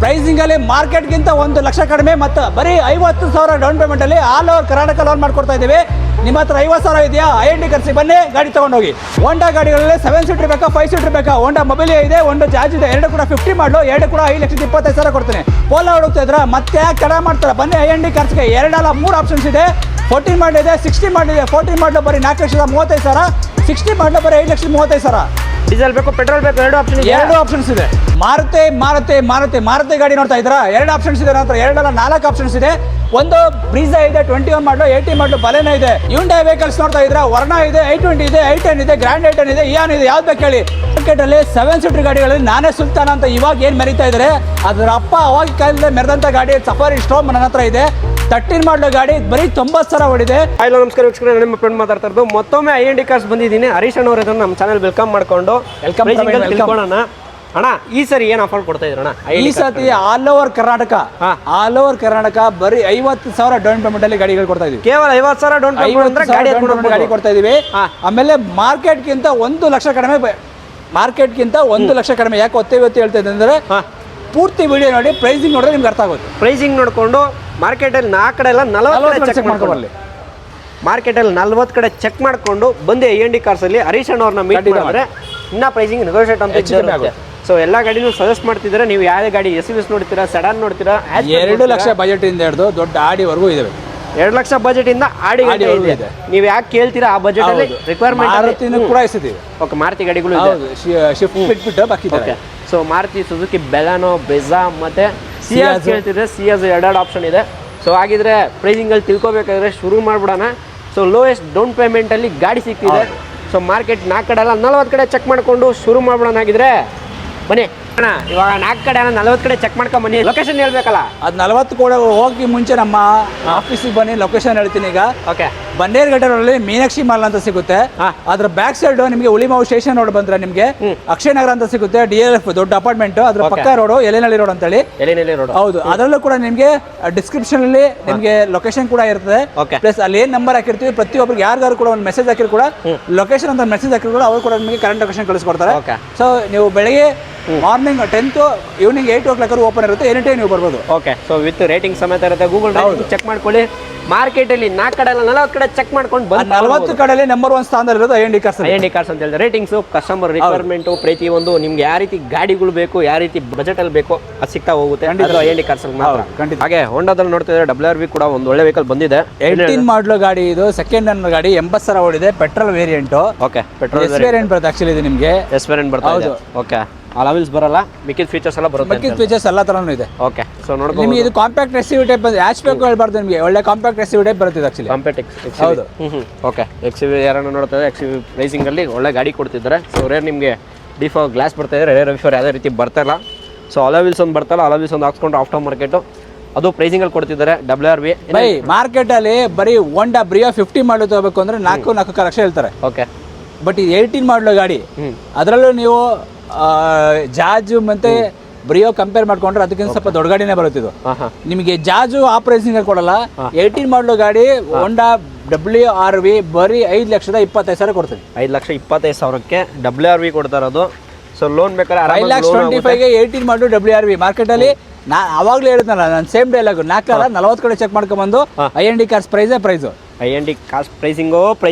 Pricing ಅಲ್ಲಿ ಮಾರ್ಕೆಟ್ಗಿಂತ 1 ಲಕ್ಷ ಕಡಿಮೆ ಮತ್ತು ಬರೀ 50,000 ಡೌನ್ ಪೇಮೆಂಟ್ ಅಲ್ಲಿ ಆಲ್ ಓವರ್ ಕರ್ನಾಟಕ ಲೋನ್ ಮಾಡ್ಕೊಡ್ತಾ ಇದ್ದೀವಿ. ನಿಮ್ಮ ಹತ್ರ 50,000 ಇದೆಯಾ? IND ಕರ್ಸಿ ಬನ್ನಿ, ಗಾಡಿ ತಗೊಂಡೋಗಿ. ಹೋಂಡಾ ಗಾಡಿಗಳಲ್ಲಿ 7 ಸೀಟರ್ ಬೇಕಾ 5 ಸೀಟರ್ ಬೇಕಾ? ಹೋಂಡಾ ಮೊಬೈಲಿಯಾ ಇದೆ, ಹೋಂಡಾ ಜಾಜ್ ಇದೆ, ಎರಡು ಕೂಡ 50 ಮಾಡಲು, ಎರಡು ಕೂಡ 5,25,000 ಕೊಡ್ತೀನಿ. ಪೋಲೋ ಹುಡುಕ್ತಾ ಇದ್ರ ಮತ್ತೆ ಯಾಕೆ ತಡ ಮಾಡ್ತಾರೆ? ಬನ್ನಿ IND ಕರ್ಸ್ಗೆ 2 ಅಲ್ಲ 3 ಆಪ್ಷನ್ಸ್ ಇದೆ. 14 ಮಾಡಲ್ ಇದೆ, 16 ಮಾಡಲ್ ಇದೆ. 14 ಮಾಡಲು ಬರೀ 4,35,000, 16 ಮಾಡಲು ಬರೀ 5,35,000. ಡೀಸೆಲ್ ಬೇಕು, ಪೆಟ್ರೋಲ್ ಬೇಕು, ಎರಡು ಆಪ್ಷನ್ಸ್ ಇದೆ. ಮಾರುತಿ ಗಾಡಿ ನೋಡ್ತಾ ಇದ್ದೀರಾ? 2 ಆಪ್ಷನ್ಸ್ ಇದೆ ನಂತರ, 2 ಅಲ್ಲ 4 ಆಪ್ಷನ್ಸ್ ಇದೆ. ಒಂದು ಬ್ರೀಜಾ ಇದೆ, 21 ಮಾಡಲು, 80 ಮಾಡಲು, ಬಲೆನೋ ಇದೆ. ಹ್ಯುಂಡೈ ವೆಹಿಕಲ್ಸ್ ನೋಡ್ತಾ ಇದ್ದೀರಾ? ವರ್ಣ ಇದೆ, i20 ಇದೆ, i10 ಇದೆ, ಗ್ರ್ಯಾಂಡ್ i10 ಇದೆ, ಇಯಾನ್ ಇದೆ. ಯಾವ್ದು ಬೇಕು ಹೇಳಿ? ಮಾರ್ಕೆಟ್ ಅಲ್ಲಿ 7 ಸೀಟರ್ ಗಾಡಿಗಳಲ್ಲಿ ನಾನೇ ಸುಲ್ತಾನ ಅಂತ ಇವಾಗ ಏನ್ ಮೆರಿತಾ ಇದ್ದಾರೆ, ಅದರ ಅಪ್ಪ ಅವಾಗ ಕಾಲದಲ್ಲಿ ಮೆರೆದಂತ ಗಾಡಿ ಸಫಾರಿ ಸ್ಟೋಮ್ ನನ್ನ ಹತ್ರ ಇದೆ. 13 ಮಾಡಲು ಗಾಡಿ ಬರೀ 90,000 ಹೊಡಿದೆ. ಹಲೋ ನಮಸ್ಕಾರ ವೀಕ್ಷಕರೇ, ನಿಮ್ಮ ಫ್ರೆಂಡ್ ಮಾತಾಡ್ತಾ ಇರೋದು. ಮತ್ತೊಮ್ಮೆ IND ಕಾರ್ಸ್ ಬಂದಿದ್ದೀನಿ. ಹರೀಶ್ ಅಣ್ಣ ಅವರು ನಮ್ಮ ಚಾನಲ್ ವೆಲ್ಕಮ್ ಮಾಡ್ಕೊಂಡು ತಿಳ್ಕೊಳ್ಳೋಣ. ಅಣ್ಣ ಈ ಸರಿ ಏನು ಆಫರ್ ಕೊಡ್ತಾ ಇದ್ರಣ್ಣ? ಈ ಸತಿ ಆಲ್ ಓವರ್ ಕರ್ನಾಟಕ ಬರೀ 50,000 ಡೌನ್ ಪೇಮೆಂಟ್ ಅಲ್ಲಿ ಗಾಡಿಗಳು ಕೊಡ್ತಾ ಇದೀವಿ. ಕೇವಲ 50,000 ಡೌನ್ ಪೇಮೆಂಟ್ ಗಾಡಿ ಕೊಡ್ತಾ ಇದೀವಿ. ಆಮೇಲೆ ಮಾರ್ಕೆಟ್ಗಿಂತ 1 ಲಕ್ಷ ಕಡಿಮೆ. ಯಾಕೆ ಒತ್ತಿ ಹೇಳ್ತಾ ಇದ್ದೆ ಅಂದ್ರೆ, ಪೂರ್ತಿ ವಿಡಿಯೋ ನೋಡಿ, ಪ್ರೈಸಿಂಗ್ ನೋಡಿದ್ರೆ ನಿಮ್ಗೆ ಅರ್ಥ ಆಗುತ್ತೆ. ಪ್ರೈಸಿಂಗ್ ನೋಡ್ಕೊಂಡು ಮಾರ್ಕೆಟಲ್ಲಿ 4 ಕಡೆ ಎಲ್ಲ 40 ಚೆಕ್ ಮಾಡ್ಕೊಳ್ಳಿ. ಮಾರ್ಕೆಟಲ್ಲಿ 40 ಕಡೆ ಚೆಕ್ ಮಾಡ್ಕೊಂಡು ಬಂದು IND ಕಾರ್ಸ್ ಅಲ್ಲಿ ಹರೀಶ್ ಅಣ್ಣ ಅವ್ರನ್ನ ಮೀಟ್ ಮಾಡಿದ್ರೆ ಇನ್ನ ಪ್ರೈಸಿಂಗ್ ನೆಗೋಷಿಯೇಟ್ ಅಂತ ಇರುತ್ತೆ. ಸೊ ಎಲ್ಲ ಗಾಡಿನೂ ಸಜೆಸ್ಟ್ ಮಾಡ್ತಿದ್ದಾರೆ. ನೀವು ಯಾವ ಗಾಡಿ SUVs ನೋಡ್ತೀರಾ, ಸೆಡಾನ್ ನೋಡ್ತೀರಾ? 2 ಲಕ್ಷ ಬಜೆಟ್ ಇಂದ ಹಿಡಿದು ದೊಡ್ಡ ಆಡಿವರೆಗೂ ಇದಾವೆ. 2 ಲಕ್ಷ ಬಜೆಟ್ ಇಂದ ಆಡಿ ಇದೆ. ನೀವು ಯಾಕೆ ಕೇಳ್ತೀರಾ ಆ ಬಜೆಟ್ ಅಲ್ಲಿ? ರಿಕ್ವೈರ್ಮೆಂಟ್ ಕೂಡ ಇದೆ. ಓಕೆ, ಮಾರುತಿ ಗಾಡಿಗಳು ಶಿಫ್ಟ್ ಬಿಟ್ಬಿಟ್ಟು ಬಾಕಿ. ಸೊ ಮಾರುತಿ, ಸುಜುಕಿ ಬೆಲಾನೋ, ಬ್ರೆಜಾ ಮತ್ತೆ ಸಿಯಾಜ್ ಕೇಳ್ತಿದ್ರೆ ಸಿಯಾಜ್ 2 ಆಪ್ಷನ್ ಇದೆ. ಸೊ ಹಾಗಿದ್ರೆ ಪ್ರೈಸಿಂಗ್ ಅಲ್ಲಿ ತಿಳ್ಕೊಬೇಕಾದ್ರೆ ಶುರು ಮಾಡ್ಬಿಡೋಣ. ಸೊ ಲೋಯೆಸ್ಟ್ ಡೌನ್ ಪೇಮೆಂಟ್ ಅಲ್ಲಿ ಗಾಡಿ ಸಿಗ್ತಿದೆ. ಸೊ ಮಾರ್ಕೆಟ್ 4 ಕಡೆ ಅಲ್ಲ 40 ಕಡೆ ಚೆಕ್ ಮಾಡ್ಕೊಂಡು ಶುರು ಮಾಡ್ಬಿಡೋಣ. ಆಗಿದ್ರೆ ಬನ್ನಿ ಅಣ್ಣ, ಇವಾಗ 4 ಕಡೆ ಅಲ್ಲ 40 ಕಡೆ ಚೆಕ್ ಮಾಡ್ಕೊಂಡ್ ಬನ್ನಿ. ಲೊಕೇಶನ್ ಹೇಳ್ಬೇಕಲ್ಲ? ಅದು 40 ಕೂಡ ಹೋಗಿ ಮುಂಚೆ ನಮ್ಮ ಆಫೀಸಿಗೆ ಬನ್ನಿ, ಲೊಕೇಶನ್ ಹೇಳ್ತೀನಿ ಈಗ. ಓಕೆ, ಬನ್ನೇರುಘಟ್ಟದಲ್ಲಿ ಮೀನಾಕ್ಷಿ ಮಾಲ್ ಅಂತ ಸಿಗುತ್ತೆ. ಅದ್ರ ಬ್ಯಾಕ್ ಸೈಡ್ ನಿಮಗೆ ಹುಳಿಮಾವು ಸ್ಟೇಷನ್ ರೋಡ್ ಬಂದ್ರೆ ನಿಮಗೆ ಅಕ್ಷಯ ನಗರ ಅಂತ ಸಿಗುತ್ತೆ. DLF ದೊಡ್ಡ ಅಪಾರ್ಟ್ಮೆಂಟ್, ಅದ್ರ ಪಕ್ಕ ರೋಡ್ ಎಲೆನಳ್ಳಿ ರೋಡ್ ಅಂತೇಳಿ. ಹೌದು, ಅದರಲ್ಲೂ ಕೂಡ ನಿಮಗೆ ಡಿಸ್ಕ್ರಿಪ್ಷನ್ ಅಲ್ಲಿ ನಿಮಗೆ ಲೊಕೇಶನ್ ಕೂಡ ಇರ್ತದೆ. ಪ್ಲಸ್ ಅಲ್ಲಿ ಏನ್ ನಂಬರ್ ಹಾಕಿರ್ತೀವಿ, ಪ್ರತಿಯೊಬ್ಬರಿಗೆ ಯಾರಿಗಾರು ಕೂಡ ಒಂದು ಮೆಸೇಜ್ ಹಾಕಿರ್ ಕೂಡ ಲೊಕೇಶನ್ ಅಂತ ಮೆಸೇಜ್ ಹಾಕಿರ್ ಕೂಡ ಅವ್ರು ಕೂಡ ನಿಮಗೆ ಕರೆಂಟ್ ಲೊಕೇಶನ್ ಕಳಿಸ್ಕೊಡ್ತಾರೆ. ಸೊ ನೀವು ಬೆಳಿಗ್ಗೆ ಮಾರ್ನಿಂಗ್ 10 ಈವ್ನಿಂಗ್ 8 o'clock ಓಪನ್ ಇರುತ್ತೆ. ಎನಿ ಟೈಮ್ ನೀವು ಬರ್ಬೋದು. ಓಕೆ, ಸೊ ವಿತ್ ರೇಟಿಂಗ್ ಸಮೇತ ಇರುತ್ತೆ. ಗೂಗಲ್ ಚೆಕ್ ಮಾಡ್ಕೊಳ್ಳಿ. ಮಾರ್ಕೆಟ್ ಅಲ್ಲಿ 4 ಕಡೆ 40 ಕಡೆ ಚೆಕ್ ಮಾಡ್ಕೊಂಡು ಬಂದು 40 ಕಡೆಯಲ್ಲಿ ನಂಬರ್ 1 ಸ್ಥಾನದಲ್ಲಿ ಇರೋದು IND ಕಾರ್ಸ್ ಅಂತ ಹೇಳಿದ್ರೆ ರೇಟಿಂಗ್ಸ್, ಕಸ್ಟಮರ್ ರಿಕ್ವೈರ್ಮೆಂಟ್, ಪ್ರತಿಯೊಂದು ನಿಮ್ಗೆ ಯಾವ ರೀತಿ ಗಾಡಿಗಳು ಬೇಕು, ಯಾವ ರೀತಿ ಬಜೆಟ್ ಅಲ್ಲಿ ಬೇಕು ಅದು ಸಿಗ್ತಾ ಹೋಗುತ್ತೆ. IND ಕಾರ್ಸ್ ಮಾತ್ರ. ಹಾಗೆ ಹೋಂಡಾದಲ್ಲಿ ನೋಡ್ತಿದ್ರೆ WRV ಕೂಡ ಒಂದು ಒಳ್ಳೆ ವೆಹಿಕಲ್ ಬಂದಿದೆ. 18 ಮಾಡಲು ಗಾಡಿ, ಇದು ಸೆಕೆಂಡ್ ಹ್ಯಾಂಡ್ ಗಾಡಿ, 80,000 ಓಡಿದೆ. Petrol variant. Okay, petrol variant ಬರುತ್ತೆ ಆಕ್ಚುಲಿ. ಇದು ನಿಮಗೆ ವೇರಿಯಂಟ್ ಬರುತ್ತೆ. ಓಕೆ, ಅಲವಿಲ್ಸ್ ಬರಲ್ಲ, ಮಿಕ್ಕಿದ ಫೀಚರ್ಸ್ ಎಲ್ಲ ಬರುತ್ತೆ. ಮಿಕ್ಕಿದ ಫೀಚರ್ಸ್ ಎಲ್ಲ ತರನೂ ಇದೆ. ಓಕೆ, ಸೊ ನೋಡ್ಬೋದು ನಿಮಗೆ ಇದು ಕಾಂಪ್ಯಾಕ್ಟ್ SUV ಟೈಪ್ ಬಂದು ಹ್ಯಾಚ್ ಬ್ಯಾಕ್ ಹೇಳ್ಬಾರ್ದು, ನಿಮಗೆ ಒಳ್ಳೆ ಕಾಂಪ್ಯಾಕ್ಟ್ SUV ಟೈಪ್ ಬರುತ್ತೆ ಆಕ್ಚುಲಿ. ಕಾಂಪ್ಯಾಕ್ಟ್ ಹೌದು. ಓಕೆ, XUV ಯಾರನ್ನ ನೋಡ್ತಾರೆ, XUV ಪ್ರೈಸಿಂಗ್ ಅಲ್ಲಿ ಒಳ್ಳೆ ಗಾಡಿ ಕೊಡ್ತಿದ್ದಾರೆ. ಸೊ ರೇರ್ ನಿಮಗೆ ಡಿಫಾಲ್ಟ್ ಗ್ಲಾಸ್ ಬರ್ತಾ ಇದೆ, ರೇರ್ ವಿಫರ್ ಯಾವುದೇ ರೀತಿ ಬರ್ತಾ ಇಲ್ಲ. ಸೊ ಅಲವಿಲ್ಸ್ ಒಂದು ಬರ್ತಲ್ಲ, ಅಲವಿಲ್ಸ್ ಒಂದು ಹಾಕ್ಸ್ಕೊಂಡು ಆಫ್ಟರ್ ಮಾರ್ಕೆಟು ಅದು ಪ್ರೈಸಿಂಗ್ ಅಲ್ಲಿ ಕೊಡ್ತಿದ್ದಾರೆ. WRV ಮಾರ್ಕೆಟ್ ಅಲ್ಲಿ ಬರೀ ಹೋಂಡಾ ಬ್ರಿಯೋ 50 ಮಾಡಲು ತಗೋಬೇಕು ಅಂದ್ರೆ 4 ಲಕ್ಷ ಹೇಳ್ತಾರೆ. ಓಕೆ, ಬಟ್ ಇದು 18 ಮಾಡಲು ಗಾಡಿ. ಅದರಲ್ಲೂ ನೀವು ಜಾಜು ಮತ್ತೆ ಬ್ರಿಯೋ ಕಂಪೇರ್ ಮಾಡ್ಕೊಂಡ್ರೆ ಅದಕ್ಕಿಂತ ಸ್ವಲ್ಪ ದೊಡ್ಡ ಗಾಡಿನೇ ಬರುತ್ತಿದ್ದು. ನಿಮಗೆ ಜಾಜು ಆ ಪ್ರೈಸಿಂಗ್ ಕೊಡಲ್ಲ. 18 ಮಾಡಲು ಗಾಡಿ ಹೋಂಡಾ WRV ಬರೀ 5,25,000 ಕೊಡ್ತೀನಿ. 5,25,000ಕ್ಕೆ WRV ಕೊಡ್ತಾ ಇರೋದು. ಸೊ ಲೋನ್ ಬೇಕಾದ್ರೆ 5,25,000ಗೆ 18 ಮಾಡಲು WRV ಮಾರ್ಕೆಟ್ ಅಲ್ಲಿ. ಅವಾಗ್ಲೇ ಹೇಳಿದ್ನಲ್ಲ ನಾನು, ಸೇಮ್ ಡೈಲಾಗ್. 4 ಅಲ್ಲ 40 ಕಡೆ ಚೆಕ್ ಮಾಡ್ಕೊಂಡ್ಬಂದು IND cars price IND cars pricing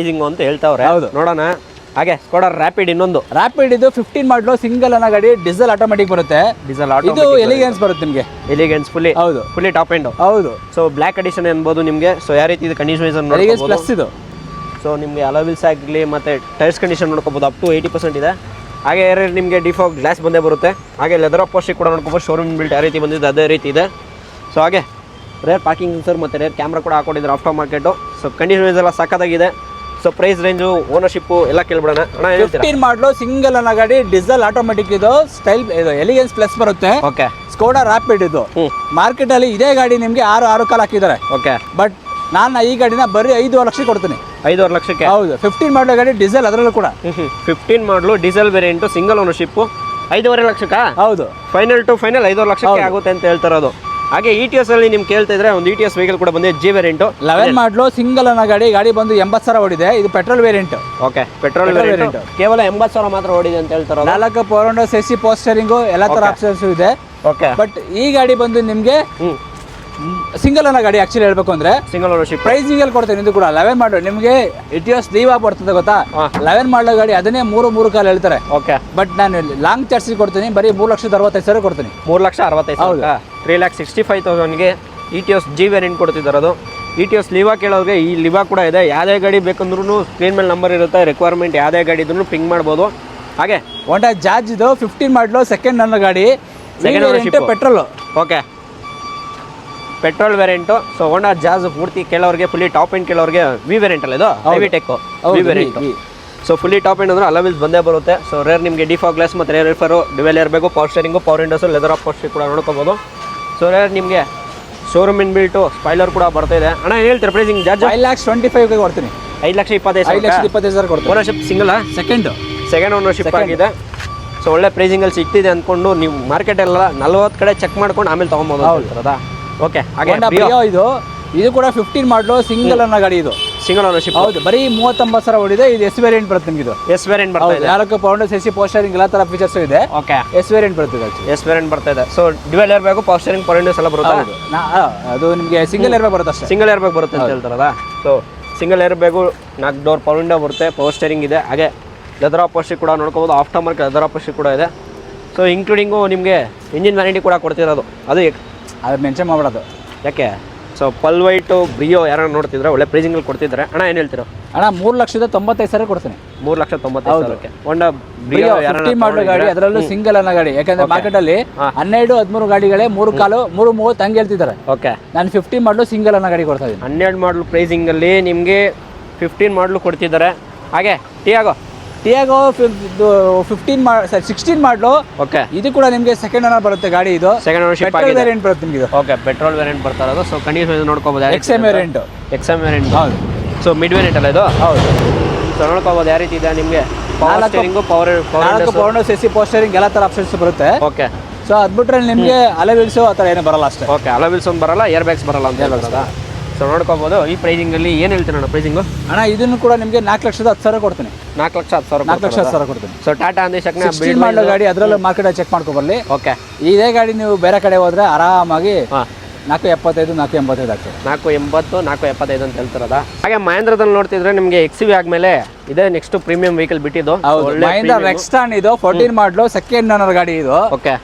ಅಂತ ಹೇಳ್ತಾವ್ರೆ. ಹೌದು, ನೋಡೋಣ. ಹಾಗೆ ಸ್ಕೋಡಾ ರ್ಯಾಪಿಡ್, ಇನ್ನೊಂದು ರ್ಯಾಪಿಡ್ ಇದು 15 ಮಾಡಲು ಸಿಂಗಲ್ ಅನ್ನೋ ಗಾಡಿ, ಡೀಸೆಲ್ ಆಟೋಮೆಟಿಕ್ ಬರುತ್ತೆ. ಇದು ಎಲಿಗೆನ್ಸ್ ಬರುತ್ತೆ ನಿಮಗೆ. Elegance fully top end. ಹೌದು. ಸೊ ಬ್ಲ್ಯಾಕ್ ಅಡಿಷನ್ ಅನ್ಬೋದು ನಿಮಗೆ. ಸೊ ಯಾವ ರೀತಿ ಇದು ಕಂಡೀಷನ್ ಪ್ಲಸ್ ಇದು. ಸೊ ನಿಮಗೆ ಅಲೋವಿಲ್ಸ್ ಆಗಲಿ ಮತ್ತೆ ಟೈರ್ಸ್ ಕಂಡೀಷನ್ ನೋಡ್ಕೋಬಹುದು, ಅಪ್ ಟು 80% ಇದೆ. ಹಾಗೆ ನಿಮಗೆ ಡಿಫಾಲ್ಟ್ ಗ್ಲಾಸ್ ಬಂದೇ ಬರುತ್ತೆ. ಹಾಗೆ ಲೆದರ್ ಅಪೋಸ್ಟಿಕ್ ಕೂಡ ನೋಡ್ಕೋಬಹುದು. ಶೋರೂಮ್ ಬಿಲ್ಟ್ ಯಾವ ರೀತಿ ಬಂದಿದೆ ಅದೇ ರೀತಿ ಇದೆ. ಸೊ ಹಾಗೆ ರೇರ್ ಪಾರ್ಕಿಂಗ್ ಸರ್ ಮತ್ತೆ ರೇರ್ ಕ್ಯಾಮ್ರಾ ಕೂಡ ಹಾಕೊಂಡಿದ್ದಾರೆ ಆಫ್ಟರ್ ಮಾರ್ಕೆಟು. ಸೊ ಕಂಡೀಷನ್ ಎಲ್ಲ ಸಕ್ಕತ್ತಾಗಿದೆ. ಸೊ ಪ್ರೈಸ್ ರೇಂಜು, ಓನರ್ಶಿಪ್ ಎಲ್ಲ ಕೇಳ್ಬಿಡೋಣ. 15 ಮಾಡಲು ಸಿಂಗಲ್ ಅನ್ನೋ ಗಾಡಿ, ಡೀಸೆಲ್ ಆಟೋಮೆಟಿಕ್. ಇದು ಸ್ಟೈಲ್, ಇದು ಎಲಿಗೆನ್ಸ್ ಪ್ಲಸ್ ಬರುತ್ತೆ. ಓಕೆ, ಸ್ಕೋಡಾ ರ್ಯಾಪಿಡ್ ಇದು. ಮಾರ್ಕೆಟ್ ಅಲ್ಲಿ ಇದೇ ಗಾಡಿ ನಿಮಗೆ 6 ಕಾಲ್ ಹಾಕಿದ್ದಾರೆ. ಓಕೆ, ಬಟ್ ನಾನು ಈ ಗಾಡಿನ ಬರೀ 5 ಲಕ್ಷ ಕೊಡ್ತೀನಿ. 5 ಲಕ್ಷಕ್ಕೆ. ಹೌದು, 15 ಮಾಡಲು ಗಾಡಿ ಡೀಸೆಲ್, ಅದರಲ್ಲೂ ಕೂಡ 15 ಮಾಡಲು ಡೀಸೆಲ್ ವೇರಿಯಂಟು, ಸಿಂಗಲ್ ಓನರ್ಶಿಪ್, 5.5 ಲಕ್ಷಕ್ಕ. ಹೌದು, ಫೈನಲ್ ಟು ಫೈನಲ್ 5 ಲಕ್ಷಕ್ಕೆ ಆಗುತ್ತೆ ಅಂತ ಹೇಳ್ತಾರದು. ಹಾಗೆ ETS ಅಲ್ಲಿ ನಿಮ್ಗೆ ಕೇಳ್ತಾ ಇದ್ರೆ ಒಂದು ETS ವೆಹಿಕಲ್ ಕೂಡ ಬಂದಿದೆ, G ವೇರಿಯಂಟ್. 11 ಮಾಡಲು ಸಿಂಗಲ್ ಅನ್ನೋ ಗಾಡಿ ಬಂದು 80,000 ಓಡಿದೆ. ಇದು petrol variant. Okay, petrol variant ಕೇವಲ 80,000 ಮಾತ್ರ ಓಡಿದೆ ಅಂತ ಹೇಳ್ತಾರೆ. 4 4 AC ಪೋಸ್ಟರಿಂಗು ಎಲ್ಲ ತರ ಆಪ್ಷನ್ಸ್ ಇದೆ. ಓಕೆ. ಬಟ್ ಈ ಗಾಡಿ ಬಂದು ನಿಮಗೆ ಸಿಂಗಲ್ ಅನ್ನೋ ಗಾಡಿ ಆಕ್ಚುಲಿ ಹೇಳ್ಬೇಕು ಅಂದ್ರೆ ಸಿಂಗಲ್ ಓನರ್ಶಿಪ್ ಪ್ರೈಸಿಂಗ್ ಅಲ್ಲಿ ಕೊಡ್ತೀನಿ ಇದು ಕೂಡ 11 ಮಾಡೋ ನಿಮಗೆ ಇಟಿಯೋಸ್ ದೀವಾ ಬರ್ತದೆ ಗೊತ್ತಾ, 11 ಮಾಡೋ ಗಾಡಿ ಅದನ್ನೇ 3 ಕಾಲು ಹೇಳ್ತಾರೆ. ಓಕೆ. ಬಟ್ ನಾನು ಲಾಂಗ್ ಚಾರ್ಜ್ ಕೊಡ್ತೀನಿ, ಬರೀ 3,65,000 ಕೊಡ್ತೀನಿ. 3,65,000. 3,65,000ಗೆ ಇಟಿಯೋಸ್ ಜಿ ವೇರಿಯಂಟ್ ಕೊಡ್ತಿದ್ದಾರೆ. ಇಟಿಯೋಸ್ ಲಿವಾ ಕೇಳೋರಿಗೆ ಈ ಲಿವಾ ಕೂಡ ಇದೆ. ಯಾವುದೇ ಗಾಡಿ ಬೇಕಂದ್ರೂ ಸ್ಕ್ರೀನ್ ಮೇಲೆ ನಂಬರ್ ಇರುತ್ತೆ, ರಿಕ್ವೈರ್ಮೆಂಟ್ ಯಾವುದೇ ಗಾಡಿ ಇದ್ರೂ ಪಿಂಗ್ ಮಾಡ್ಬೋದು. ಹಾಗೆ ಹೋಂಡಾ ಜಾಜ್ ಇದು 15 ಮಾಡಲು ಸೆಕೆಂಡ್ ನನ್ನ ಗಾಡಿ, petrol. Okay, petrol variant. So Honda Jazz ಪೂರ್ತಿ ಕೇಳೋರಿಗೆ, ಫುಲ್ಲಿ ಟಾಪ್ ಎಂಡ್ ಕೇಳೋರಿಗೆ ವಿ ವೇರಿಯಂಟ್ ಅಲ್ಲ ಇದು, heavy tech V variant. So fully top end ಅಂದ್ರೆ ಅಲವಿಲ್ಸ್ ಬಂದೇ ಬರುತ್ತೆ. ಸೊ ರೇರ್ ನಿಮಗೆ ಡಿಫಾಗ್ ಗ್ಲಾಸ್ ಮತ್ತು ರೇರ್ ರಿಫರು ಡ್ಯುವೆಲ್ ಇರಬೇಕು, power steering, power windows, leather upholstery ಕೂಡ ನೋಡ್ಕೋಬೋದು. ಸೊ ರೇರ್ ನಿಮಗೆ ಶೋರೂಮ್ ಇನ್ ಬಿಲ್ಟು ಸ್ಪಾಯ್ಲರ್ ಕೂಡ ಬರ್ತಾಯಿದೆ. ಅಣ್ಣ ಏನು ಹೇಳ್ತೀರಾ ಪ್ರೈಸಿಂಗ್? ಜಾಜ್ 5,25,000 ಕೊಡ್ತೀನಿ. 5,25,000 ಕೊಡ್ತೀನಿ. ಓನರ್ಶಿಪ್ ಸಿಂಗಲ್, ಸೆಕೆಂಡ್ ಓನರ್ಶಿಪ್ ಆಗಿದೆ. ಸೊ ಒಳ್ಳೆ ಪ್ರೈಸಿಂಗಲ್ಲಿ ಸಿಗ್ತಿದೆ ಅಂದ್ಕೊಂಡು ನೀವು ಮಾರ್ಕೆಟೆಲ್ಲ 40 ಕಡೆ ಚೆಕ್ ಮಾಡ್ಕೊಂಡು ಆಮೇಲೆ ತೊಗೊಬೋದು ಹೌದಾ? ಓಕೆ. ಹಾಗೆ ಇದು ಕೂಡ 15 ಮಾಡಲು ಸಿಂಗಲ್ ಅನ್ನೋ ಗಾಡಿ, ಇದು ಸಿಂಗಲ್ ಓನರ್ಶಿಪ್. ಹೌದು, ಬರೀ 39,000 ಓಡಿದೆ. ಇದು ಎಸ್ ವೇರಿಯಂಟ್ ಬರುತ್ತೆ ನಿಮಗೆ. ಇದು ಎಸ್ ವೇರಿಯಂಟ್ ಬರ್ತಾ ಇದೆ. 4 ಪೌಂಡ್ ಎಸಿ ಪೋಸ್ಟರಿಂಗ್ ಎಲ್ಲ ತರ ಫೀಚರ್ಸ್ ಇದೆ. ಓಕೆ, ಎಸ್ ವೇರಿಯಂಟ್ ಬರ್ತದೆ. ಎಸ್ ವೇರಿಯಂಟ್ ಬರ್ತಾ ಇದೆ. ಸೊ ಡ್ಯುವೆಲ್ ಇರಬೇಕು, ಪವರ್ ಸ್ಟೇರಿಂಗ್, ಪವರ್ ವಿಂಡೋಸ್ ಎಲ್ಲ ಬರುತ್ತೆ. ಅದು ನಿಮಗೆ ಸಿಂಗಲ್ ಇರಬೇಕು ಬರುತ್ತೆ ಅಷ್ಟೇ. ಸಿಂಗಲ್ ಇರಬೇಕು ಬರುತ್ತೆ ಅಂತ ಹೇಳ್ತಾರಲ್ಲ. ಸೊ ಸಿಂಗಲ್ ಇರಬೇಕು, 4 ಡೋರ್ ಪವರ್ ವಿಂಡೋ ಬರುತ್ತೆ, ಪವರ್ ಸ್ಟೇರಿಂಗ್ ಇದೆ. ಹಾಗೆ ಲೆದರ್ ಆಫ್ ಪೋಸ್ಟರ್ ಕೂಡ ನೋಡ್ಕೋಬೋದು. Aftermarket leather upholstery ಕೂಡ ಇದೆ. ಸೊ ಇನ್ಕ್ಲೂಡಿಂಗು ನಿಮಗೆ ಇಂಜಿನ್ ವ್ಯಾರಂಟಿ ಕೂಡ ಕೊಡ್ತಿರೋದು. ಅದು ಮೆನ್ಷನ್ ಮಾಡ್ಬಿಡೋದು ಯಾಕೆ? ಸೊ ಪಲ್ ವೈಟು ಬ್ರಿಯೋ ಯಾರು ನೋಡ್ತಿದ್ರೆ ಒಳ್ಳೆ ಪ್ರೈಸಿಂಗಲ್ಲಿ ಕೊಡ್ತಿದ್ದಾರೆ. ಅಣ್ಣ ಏನು ಹೇಳ್ತೀರಾ? ಅಣ್ಣ 3,95,000 ಕೊಡ್ತೀನಿ. 3,95,000 ಹೋಂಡಾ ಬ್ರಿಯೋ 15 ಮಾಡಲು ಗಾಡಿ, ಅದರಲ್ಲೂ ಸಿಂಗಲ್ ಅನ್ನೋ ಗಾಡಿ. ಯಾಕಂದ್ರೆ ಮಾರ್ಕೆಟ್ ಅಲ್ಲಿ 12-13 ಗಾಡಿಗಳೇ 3 ಕಾಲು 3.30 ಹಂಗೆ ಹೇಳ್ತಿದ್ದಾರೆ. ಓಕೆ, ನಾನು 15 ಮಾಡಲು ಸಿಂಗಲ್ ಅನ್ನೋ ಗಾಡಿ ಕೊಡ್ತಾ ಇದ್ದೀನಿ. 12 ಮಾಡಲು ಪ್ರೈಸಿಂಗಲ್ಲಿ ನಿಮಗೆ 15 ಮಾಡಲು ಕೊಡ್ತಿದ್ದಾರೆ. ಹಾಗೆ ಟಿಯಾಗೋ 16 ಮಾಡಲು. ಓಕೆ, ಇದು ಕೂಡ ನಿಮಗೆ ಸೆಕೆಂಡ್ ಓನರ್ ಬರುತ್ತೆ ಗಾಡಿ. ಇದು ಸೆಕೆಂಡ್ ಓನರ್ಶಿಪ್ ವೇರಿಯಂಟ್ ಬರುತ್ತೆ ನಿಮಗೆ. ಓಕೆ, ಪೆಟ್ರೋಲ್ ವೇರಿಯಂಟ್ ಬರ್ತಾ ಇರೋದು. ಸೊ ಕಂಡೀಷನ್ ನೋಡ್ಕೋಬೋದು. ಎಕ್ಸ್ಎಮ್ ವೇರಿಯಂಟ್. ಹೌದು. ಸೊ ಮಿಡ್ ವೇರಿಯಂಟ್ ಅಲ್ಲ ಇದು? ಹೌದು. ಸೊ ನೋಡ್ಕೋಬೋದು ಯಾವ ರೀತಿ ಇದೆ ನಿಮಗೆ. Power steering, power AC power steering ಎಲ್ಲ ತರ ಆಪ್ಷನ್ಸ್ ಬರುತ್ತೆ. ಓಕೆ. ಸೊ ಅದು ಬಿಟ್ರೆ ನಿಮಗೆ ಅಲವಿಲ್ಸು ಆ ಥರ ಏನೂ ಬರಲ್ಲ ಅಷ್ಟೇ. ಓಕೆ, ಅಲವಿಲ್ಸ್ ಒಂದು ಬರಲ್ಲ, ಏರ್ ಬ್ಯಾಗ್ಸ್ ಬರಲ್ಲ ಅಂತ ಹೇಳ್ಬೋದಾ? ಸೊ ನೋಡ್ಕೋಬೋದು. ಈ ಪ್ರೈಸಿಂಗಲ್ಲಿ ಏನು ಹೇಳ್ತೀನಿ ಅಣ್ಣ ಪ್ರೈಸಿಂಗು? ಅಣ್ಣ ಇದನ್ನು ಕೂಡ ನಿಮಗೆ 4,10,000 ಕೊಡ್ತೀನಿ. 4,10,000 ಕೊಡ್ತೀನಿ. ಸೊ ಟಾಟಾ ಅಂದ ತಕ್ಷಣ ಮಾಡೋ ಗಾಡಿ, ಅದರಲ್ಲೂ ಮಾರ್ಕೆಟ್ ಚೆಕ್ ಮಾಡ್ಕೊಬರ್ಲಿ. ಓಕೆ. ಇದೇ ಗಾಡಿ ನೀವು ಬೇರೆ ಕಡೆ ಹೋದ್ರೆ ಆರಾಮಾಗಿ 475, 485 ಆಗ್ತದೆ. 480, 475 ಅಂತ ಹೇಳ್ತಿರೋದ. ಹಾಗೆ ಮಹೇಂದ್ರದಲ್ಲಿ ನೋಡ್ತಿದ್ರೆ ನಿಮಗೆ XUV ಆದ್ಮೇಲೆ ಇದೇ ನೆಕ್ಸ್ಟ್ ಪ್ರೀಮಿಯಂ ವೆಹಿಕಲ್ ಬಿಟ್ಟಿದ್ದು. ಮಹೇಂದ್ರ ರೆಕ್ಸ್ಟಾನ್ ಇದು 14 ಮಾಡಲು ಸೆಕೆಂಡ್ ಓನರ್ ಗಾಡಿ ಇದು. ಓಕೆ.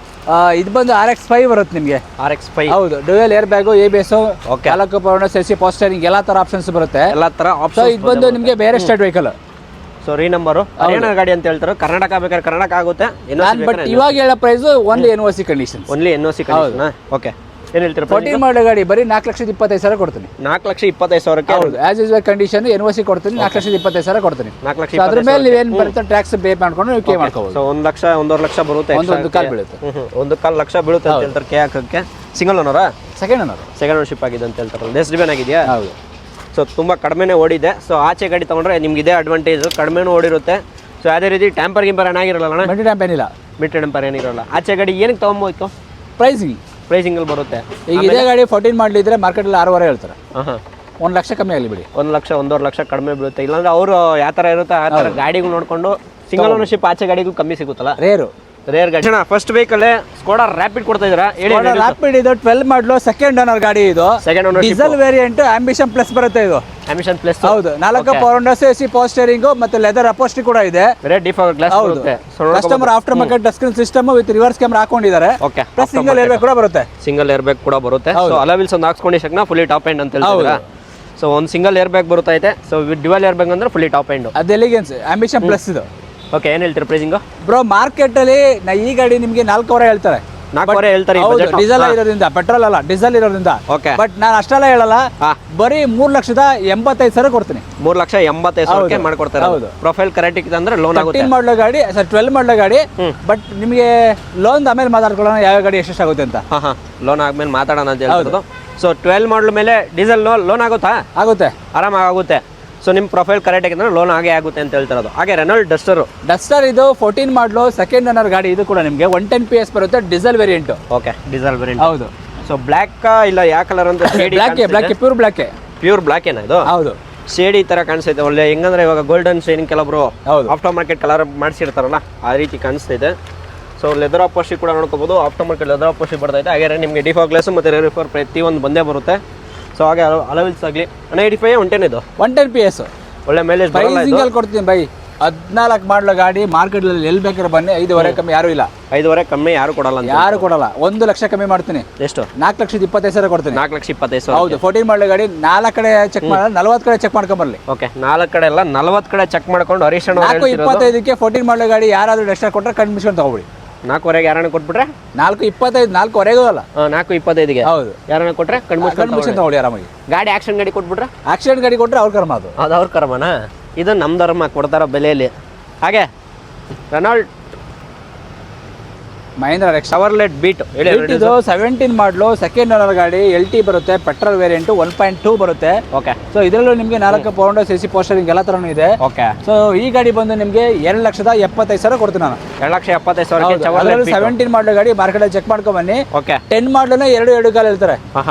ಇದು ಬಂದು RX5 ಬರುತ್ತೆ ನಿಮಗೆ. RX5 ಹೌದು, dual air bag, ABS, 4 power AC power steering ಎಲ್ಲ ತರ ಆಪ್ಷನ್ಸ್ ಬರುತ್ತೆ. ಎಲ್ಲ ತರ ಆಪ್ಷನ್. ಇದು ಬಂದು ನಿಮಗೆ ಬೇರೆ ಸ್ಟೇಟ್ ವೆಹಿಕಲ್. ಸೊ ರೀ ನಂಬರು ಹರಿಯಾಣ ಗಾಡಿ ಅಂತ ಹೇಳ್ತಾರೆ. ಕರ್ನಾಟಕ ಬೇಕಾದ್ರೆ ಕರ್ನಾಟಕ ಆಗುತ್ತೆ. ಬಟ್ ಇವಾಗ ಹೇಳೋ price only NOC condition. Only NOC condition. Okay. ಏನು ಹೇಳ್ತೀರಾ? 14 ಮಾಡೋ ಗಾಡಿ ಬರೀ 4,25,000 ಕೊಡ್ತೀನಿ. 4,25,000. ಹೌದು, ಆಸ್ ಯೂಶುವಲ್ ಕಂಡೀಷನ್ NOC ಕೊಡ್ತೀನಿ. 4,25,000 ಕೊಡ್ತೀನಿ. 4,20,000. ಅದ್ರ ಮೇಲೆ ನೀವೇನು ಬರುತ್ತೆ ಟ್ಯಾಕ್ಸ್ ಪೇ ಮಾಡ್ಕೊಂಡು ನೀವು ಪೇ ಮಾಡ್ಕೋಬಹುದು. ಸೊ 1 ಲಕ್ಷ 1.5 ಲಕ್ಷ ಬರುತ್ತೆ. 1.25 ಬೀಳುತ್ತೆ. 1.25 ಲಕ್ಷ ಬೀಳುತ್ತೆ ಅಂತ ಹೇಳ್ತಾರೆ. ಕೆ ಹಾಕಕ್ಕೆ ಸಿಂಗಲ್ ಓನರಾ? Second owner. ಸೆಕೆಂಡ್ ಓನರ್ಶಿಪ್ ಆಗಿದೆ ಅಂತ ಹೇಳ್ತಾರೆ. ಲೆಸ್ ಡಿಪೆಂಡ್ ಆಗಿದೆಯಾ? ಹೌದು. ಸೊ ತುಂಬ ಕಡಿಮೆನೇ ಓಡಿದೆ. ಸೊ ಆಚೆ ಗಾಡಿ ತೊಗೊಂಡ್ರೆ ನಿಮ್ಗೆ ಇದೇ ಅಡ್ವಾಂಟೇಜು, ಕಡಿಮೆನೂ ಓಡಿರುತ್ತೆ. ಸೊ ಅದೇ ರೀತಿ ಟ್ಯಾಂಪರ್ ಗಿಂಪರ್ ಏನಾಗಿರಲ್ಲ ಅಣ್ಣ? ಮೆಂಟು ಟ್ಯಾಂಪ್ ಏನಿಲ್ಲ. ಮಿಡ್ ಟ್ಯಾಂಪರ್ ಏನಿರಲ್ಲ. ಆಚೆ ಗಾಡಿ ಏನಕ್ಕೆ ತೊಗೊಂಬೋಯ್ತು? ಪ್ರೈಸಿಂಗಲ್ಲಿ ಬರುತ್ತೆ. ಈಗ ಇದೇ ಗಾಡಿ 14 ಮಾಡಲಿದ್ರೆ ಮಾರ್ಕೆಟಲ್ಲಿ 6.5 ಹೇಳ್ತಾರೆ. 1 ಲಕ್ಷ ಕಮ್ಮಿ ಆಗಲಿ ಬಿಡಿ. 1 ಲಕ್ಷ 1.5 ಲಕ್ಷ ಕಡಿಮೆ ಬೀಳುತ್ತೆ. ಇಲ್ಲಾಂದ್ರೆ ಅವರು ಯಾವ ಥರ ಇರುತ್ತೆ ಆ ಥರ ಗಾಡಿಗಳು ನೋಡಿಕೊಂಡು ಸಿಂಗಲ್ ಓನರ್ಶಿಪ್ ಆಚೆ ಗಾಡಿಗಳು ಕಮ್ಮಿ ಸಿಗುತ್ತಲ್ಲ. ರೇರ್ ಗಾಡಿ. ಫಸ್ಟ್ ವೆಹಿಕಲ್ ಸ್ಕೋಡಾ ರ್ಯಾಪಿಡ್ ಕೊಡ್ತಾ ಇದ್ದೀರಾ? ರ್ಯಾಪಿಡ್ ಇದು 12 ಮಾಡಲು ಸೆಕೆಂಡ್ ಓನರ್ ಗಾಡಿ. ಇದು second owner diesel variant. Ambition plus ಬರುತ್ತೆ ಇದು. Ambition plus. ಹೌದು, 4 power windows, AC power steering ಮತ್ತೆ ಲೆದರ್ ಅಪೋಸ್ಟ್ರಿ ಕೂಡ ಇದೆ. ಡಿಫಾಗ್ ಗ್ಲಾಸ್ ಬರುತ್ತೆ. Customer aftermarket touch screen system with reverse camera ಹಾಕೊಂಡಿದ್ದಾರೆ. Okay. Plus single airbag ಕೂಡ ಬರುತ್ತೆ. ಸಿಂಗಲ್ ಏರ್ ಬ್ಯಾಗ್ ಕೂಡ ಬರುತ್ತೆ. ಸೊ ಅಲವಿಲ್ಸ್ ಒಂದು ಹಾಕ್ಸ್ಕೊಂಡಿದ್ದಕ್ಕೆ ಫುಲ್ಲಿ ಟಾಪ್ ಎಂಡ್ ಅಂತ ಹೇಳ್ತೀರಾ? ಸೊ ಒಂದು ಸಿಂಗಲ್ ಏರ್ ಬ್ಯಾಗ್ ಬರುತ್ತೈತೆ. ಸೊ ಡ್ಯುಯಲ್ ಏರ್ ಬ್ಯಾಗ್ ಅಂದ್ರೆ ಫುಲ್ಲಿ ಟಾಪ್ ಎಂಡ್. ಅದು ಎಲಿಗೆನ್ಸ್ ಆಂಬಿಷನ್ ಪ್ಲಸ್ ಇದು. ಓಕೆ. ಏನು ಹೇಳ್ತೀರಾ ಪ್ರೈಸಿಂಗು? ಬ್ರೋ ಮಾರ್ಕೆಟ್ ಅಲ್ಲಿ ಈ ಗಾಡಿ ನಿಮಗೆ 4,000 ಹೇಳ್ತಾರೆ. 4,000 ಹೇಳ್ತಾರೆ. ಡೀಸೆಲ್ ಇರೋದ್ರಿಂದ, ಪೆಟ್ರೋಲ್ ಅಲ್ಲ, ಡೀಸೆಲ್ ಇರೋದ್ರಿಂದ. ಓಕೆ. ಬಟ್ ನಾನು ಅಷ್ಟೆಲ್ಲ ಹೇಳಲ್ಲ, ಬರೀ 3,85,000 ಕೊಡ್ತೀನಿ. 3,85,000 ಮಾಡ್ಕೊಡ್ತಾರೆ. ಹೌದು. ಪ್ರೊಫೈಲ್ ಕರೆಕ್ಟ್ ಅಂದ್ರೆ ಲೋನ್ ಆಗುತ್ತೆ. 13 ಮಾಡೋ ಗಾಡಿ, 12 ಮಾಡೋ ಗಾಡಿ. ಬಟ್ ನಿಮಗೆ ಲೋನ್ ಆಮೇಲೆ ಮಾತಾಡ್ಕೊಳ್ಳೋಣ ಯಾವ ಗಾಡಿ ಎಷ್ಟಾಗುತ್ತೆ ಅಂತ. ಲೋನ್ ಆದ್ಮೇಲೆ ಮಾತಾಡೋಣ ಅಂತ ಹೇಳ್ಬೋದು. ಸೊ 12 ಮಾಡಲ್ ಮೇಲೆ ಡೀಸೆಲ್ ಲೋನ್ ಆಗುತ್ತಾ? ಆಗುತ್ತೆ, ಆರಾಮಾಗಿ ಆಗುತ್ತೆ. ಸೊ ನಿಮ್ಮ ಪ್ರೊಫೈಲ್ ಕರೆಕ್ಟ್ ಆಗಿದ್ರೆ ಲೋನ್ ಆಗೇ ಆಗುತ್ತೆ ಅಂತ ಹೇಳ್ತಿರೋದು. ಹಾಗೆ ರೆನಾಲ್ಟ್ ಡಸ್ಟರ್ ಇದು 14 ಮಾಡಲು ಸೆಕೆಂಡ್ ಓನರ್ ಗಾಡಿ. ಇದು ಕೂಡ ನಿಮಗೆ 110 PS ಬರುತ್ತೆ. Diesel variant. Okay, diesel variant. ಹೌದು. ಸೊ ಬ್ಲ್ಯಾಕ್ ಇಲ್ಲ ಯಾವ ಕಲರ್ ಅಂತ? ಪ್ಯೂರ್ ಬ್ಲ್ಯಾಕ್ ಏನ ಇದು? ಹೌದು. ಶೇಡಿ ತರ ಕಾಣಿಸ್ತೈತೆ. ಒಳ್ಳೆ ಹೆಂಗಂದ್ರೆ ಇವಾಗ ಗೋಲ್ಡನ್ ಶೈನಿಂಗ್ ಕೆಲವರು ಆಫ್ಟರ್ ಮಾರ್ಕೆಟ್ ಕಲರ್ ಮಾಡಿಸಿರ್ತಾರಲ್ಲ ಆ ರೀತಿ ಕಾಣಿಸ್ತೈತೆ. ಸೊ ಲೆದರ್ ಅಪೋಸ್ಟಿ ಕೂಡ ನೋಡ್ಕೋಬೋದು, ಆಫ್ಟರ್ ಮಾರ್ಕೆಟ್ ಲೆದರ್ ಅಪೋಸ್ಟಿ ಬರ್ತೈತೆ. ಹಾಗೆ ನಿಮಗೆ ಡಿಫಾಗ್ ಗ್ಲಾಸ್ ಮತ್ತು ರೇರ್ ರಿಫರ್ ಪ್ರತಿಯೊಂದು ಬಂದೇ ಬರುತ್ತೆ. ಸೊ ಹಾಗೆ ಅಲವಿಲ್ಸ್ ಆಗಲಿ ಅಣ್ಣ 85 110 ಇದು 110 PS ಒಳ್ಳೆ ಮೈಲೇಜ್ ಪ್ರೈಸಿಂಗ್ ಕೊಡ್ತೀನಿ ಬೈ. 14 ಮಾಡಲು ಗಾಡಿ ಮಾರ್ಕೆಟ್ ಅಲ್ಲಿ ಎಲ್ಲಿ ಬೇಕಾದ್ರೆ ಬನ್ನಿ, 5,500 ಕಮ್ಮಿ ಯಾರು ಇಲ್ಲ. 5,500 ಕಮ್ಮಿ ಯಾರು ಕೊಡಲ್ಲ ಅಂತ. ಯಾರು ಕೊಡಲ್ಲ. 1 ಲಕ್ಷ ಕಮ್ಮಿ ಮಾಡ್ತೀನಿ. ಎಷ್ಟು? 4,25,000 ಕೊಡ್ತೀನಿ. 4,25,000. ಹೌದು. 14 ಮಾಡಲು ಗಾಡಿ 4 ಕಡೆ ಚೆಕ್ ಮಾಡಲ್ಲ, 40 ಕಡೆ ಚೆಕ್ ಮಾಡ್ಕೊಂಡ್ ಬರ್ಲಿ. ಓಕೆ, 4 ಕಡೆ ಎಲ್ಲ 40 ಕಡೆ ಚೆಕ್ ಮಾಡ್ಕೊಂಡು ಹರೀಶ್ ಅಣ್ಣ 4,25,000ಕ್ಕೆ 14 ಮಾಡಲು ಗಾಡಿ ಯಾರಾದ್ರೂ ಎಕ್ಸ್ಟ್ರಾ ಕೊಟ್ಟರೆ ಕಣ್ಣು ಮುಚ್ಕೊಂಡು ತಗೊಬಿಡಿ. 4,500 ಯಾರನ್ನ ಕೊಟ್ಬಿಟ್ರೆ 4,25,000 4,500 ಅಲ್ಲ 4,25,000ಗೆ ಹೌದು ಯಾರನ್ನ ಕೊಟ್ರೆ ಕಣ್ಣು ಮುಚ್ಕೊಂಡು ತಗೊಳ್ಳಿ ಆರಾಮಾಗಿ. ಗಾಡಿ ಆಕ್ಷನ್ ಗಾಡಿ ಕೊಟ್ಬಿಟ್ರೆ ಆಕ್ಸಿಡೆಂಟ್ ಗಾಡಿ ಕೊಟ್ರೆ ಅವ್ರ ಕರ್ಮ ಅದು. ಅದು ಅವ್ರ ಕರ್ಮನಾ? ಇದು ನಮ್ಮ ಧರ್ಮ ಕೊಡ್ತಾರ ಬೆಲೆಯಲ್ಲಿ. ಹಾಗೆ Renault Mahindra next Chevrolet Beat ಇದು 17 ಮಾಡಲು ಸೆಕೆಂಡ್ ಓನರ್ ಗಾಡಿ, LT ಬರುತ್ತೆ, ಪೆಟ್ರೋಲ್ ವೇರಿಯಂಟ್ 1.2 ಬರುತ್ತೆ. ಓಕೆ. ಸೊ ಇದರಲ್ಲೂ ನಿಮಗೆ 4 ಪೌಂಡ್ CC ಪೋಸ್ಟರಿಂಗ್ ಎಲ್ಲ ತರನು ಇದೆ. ಓಕೆ. ಸೊ ಈ ಗಾಡಿ ಬಂದು ನಿಮಗೆ 2,75,000 ಕೊಡ್ತೀನಿ ನಾನು. 2,75,000 17 ಮಾಡಲು ಗಾಡಿ ಮಾರ್ಕೆಟ್ ಚೆಕ್ ಮಾಡ್ಕೊಂಡ್ ಬನ್ನಿ. ಓಕೆ. 10 ಮಾಡಲು 2 ಕಾಲ ಹೇಳ್ತಾರೆ.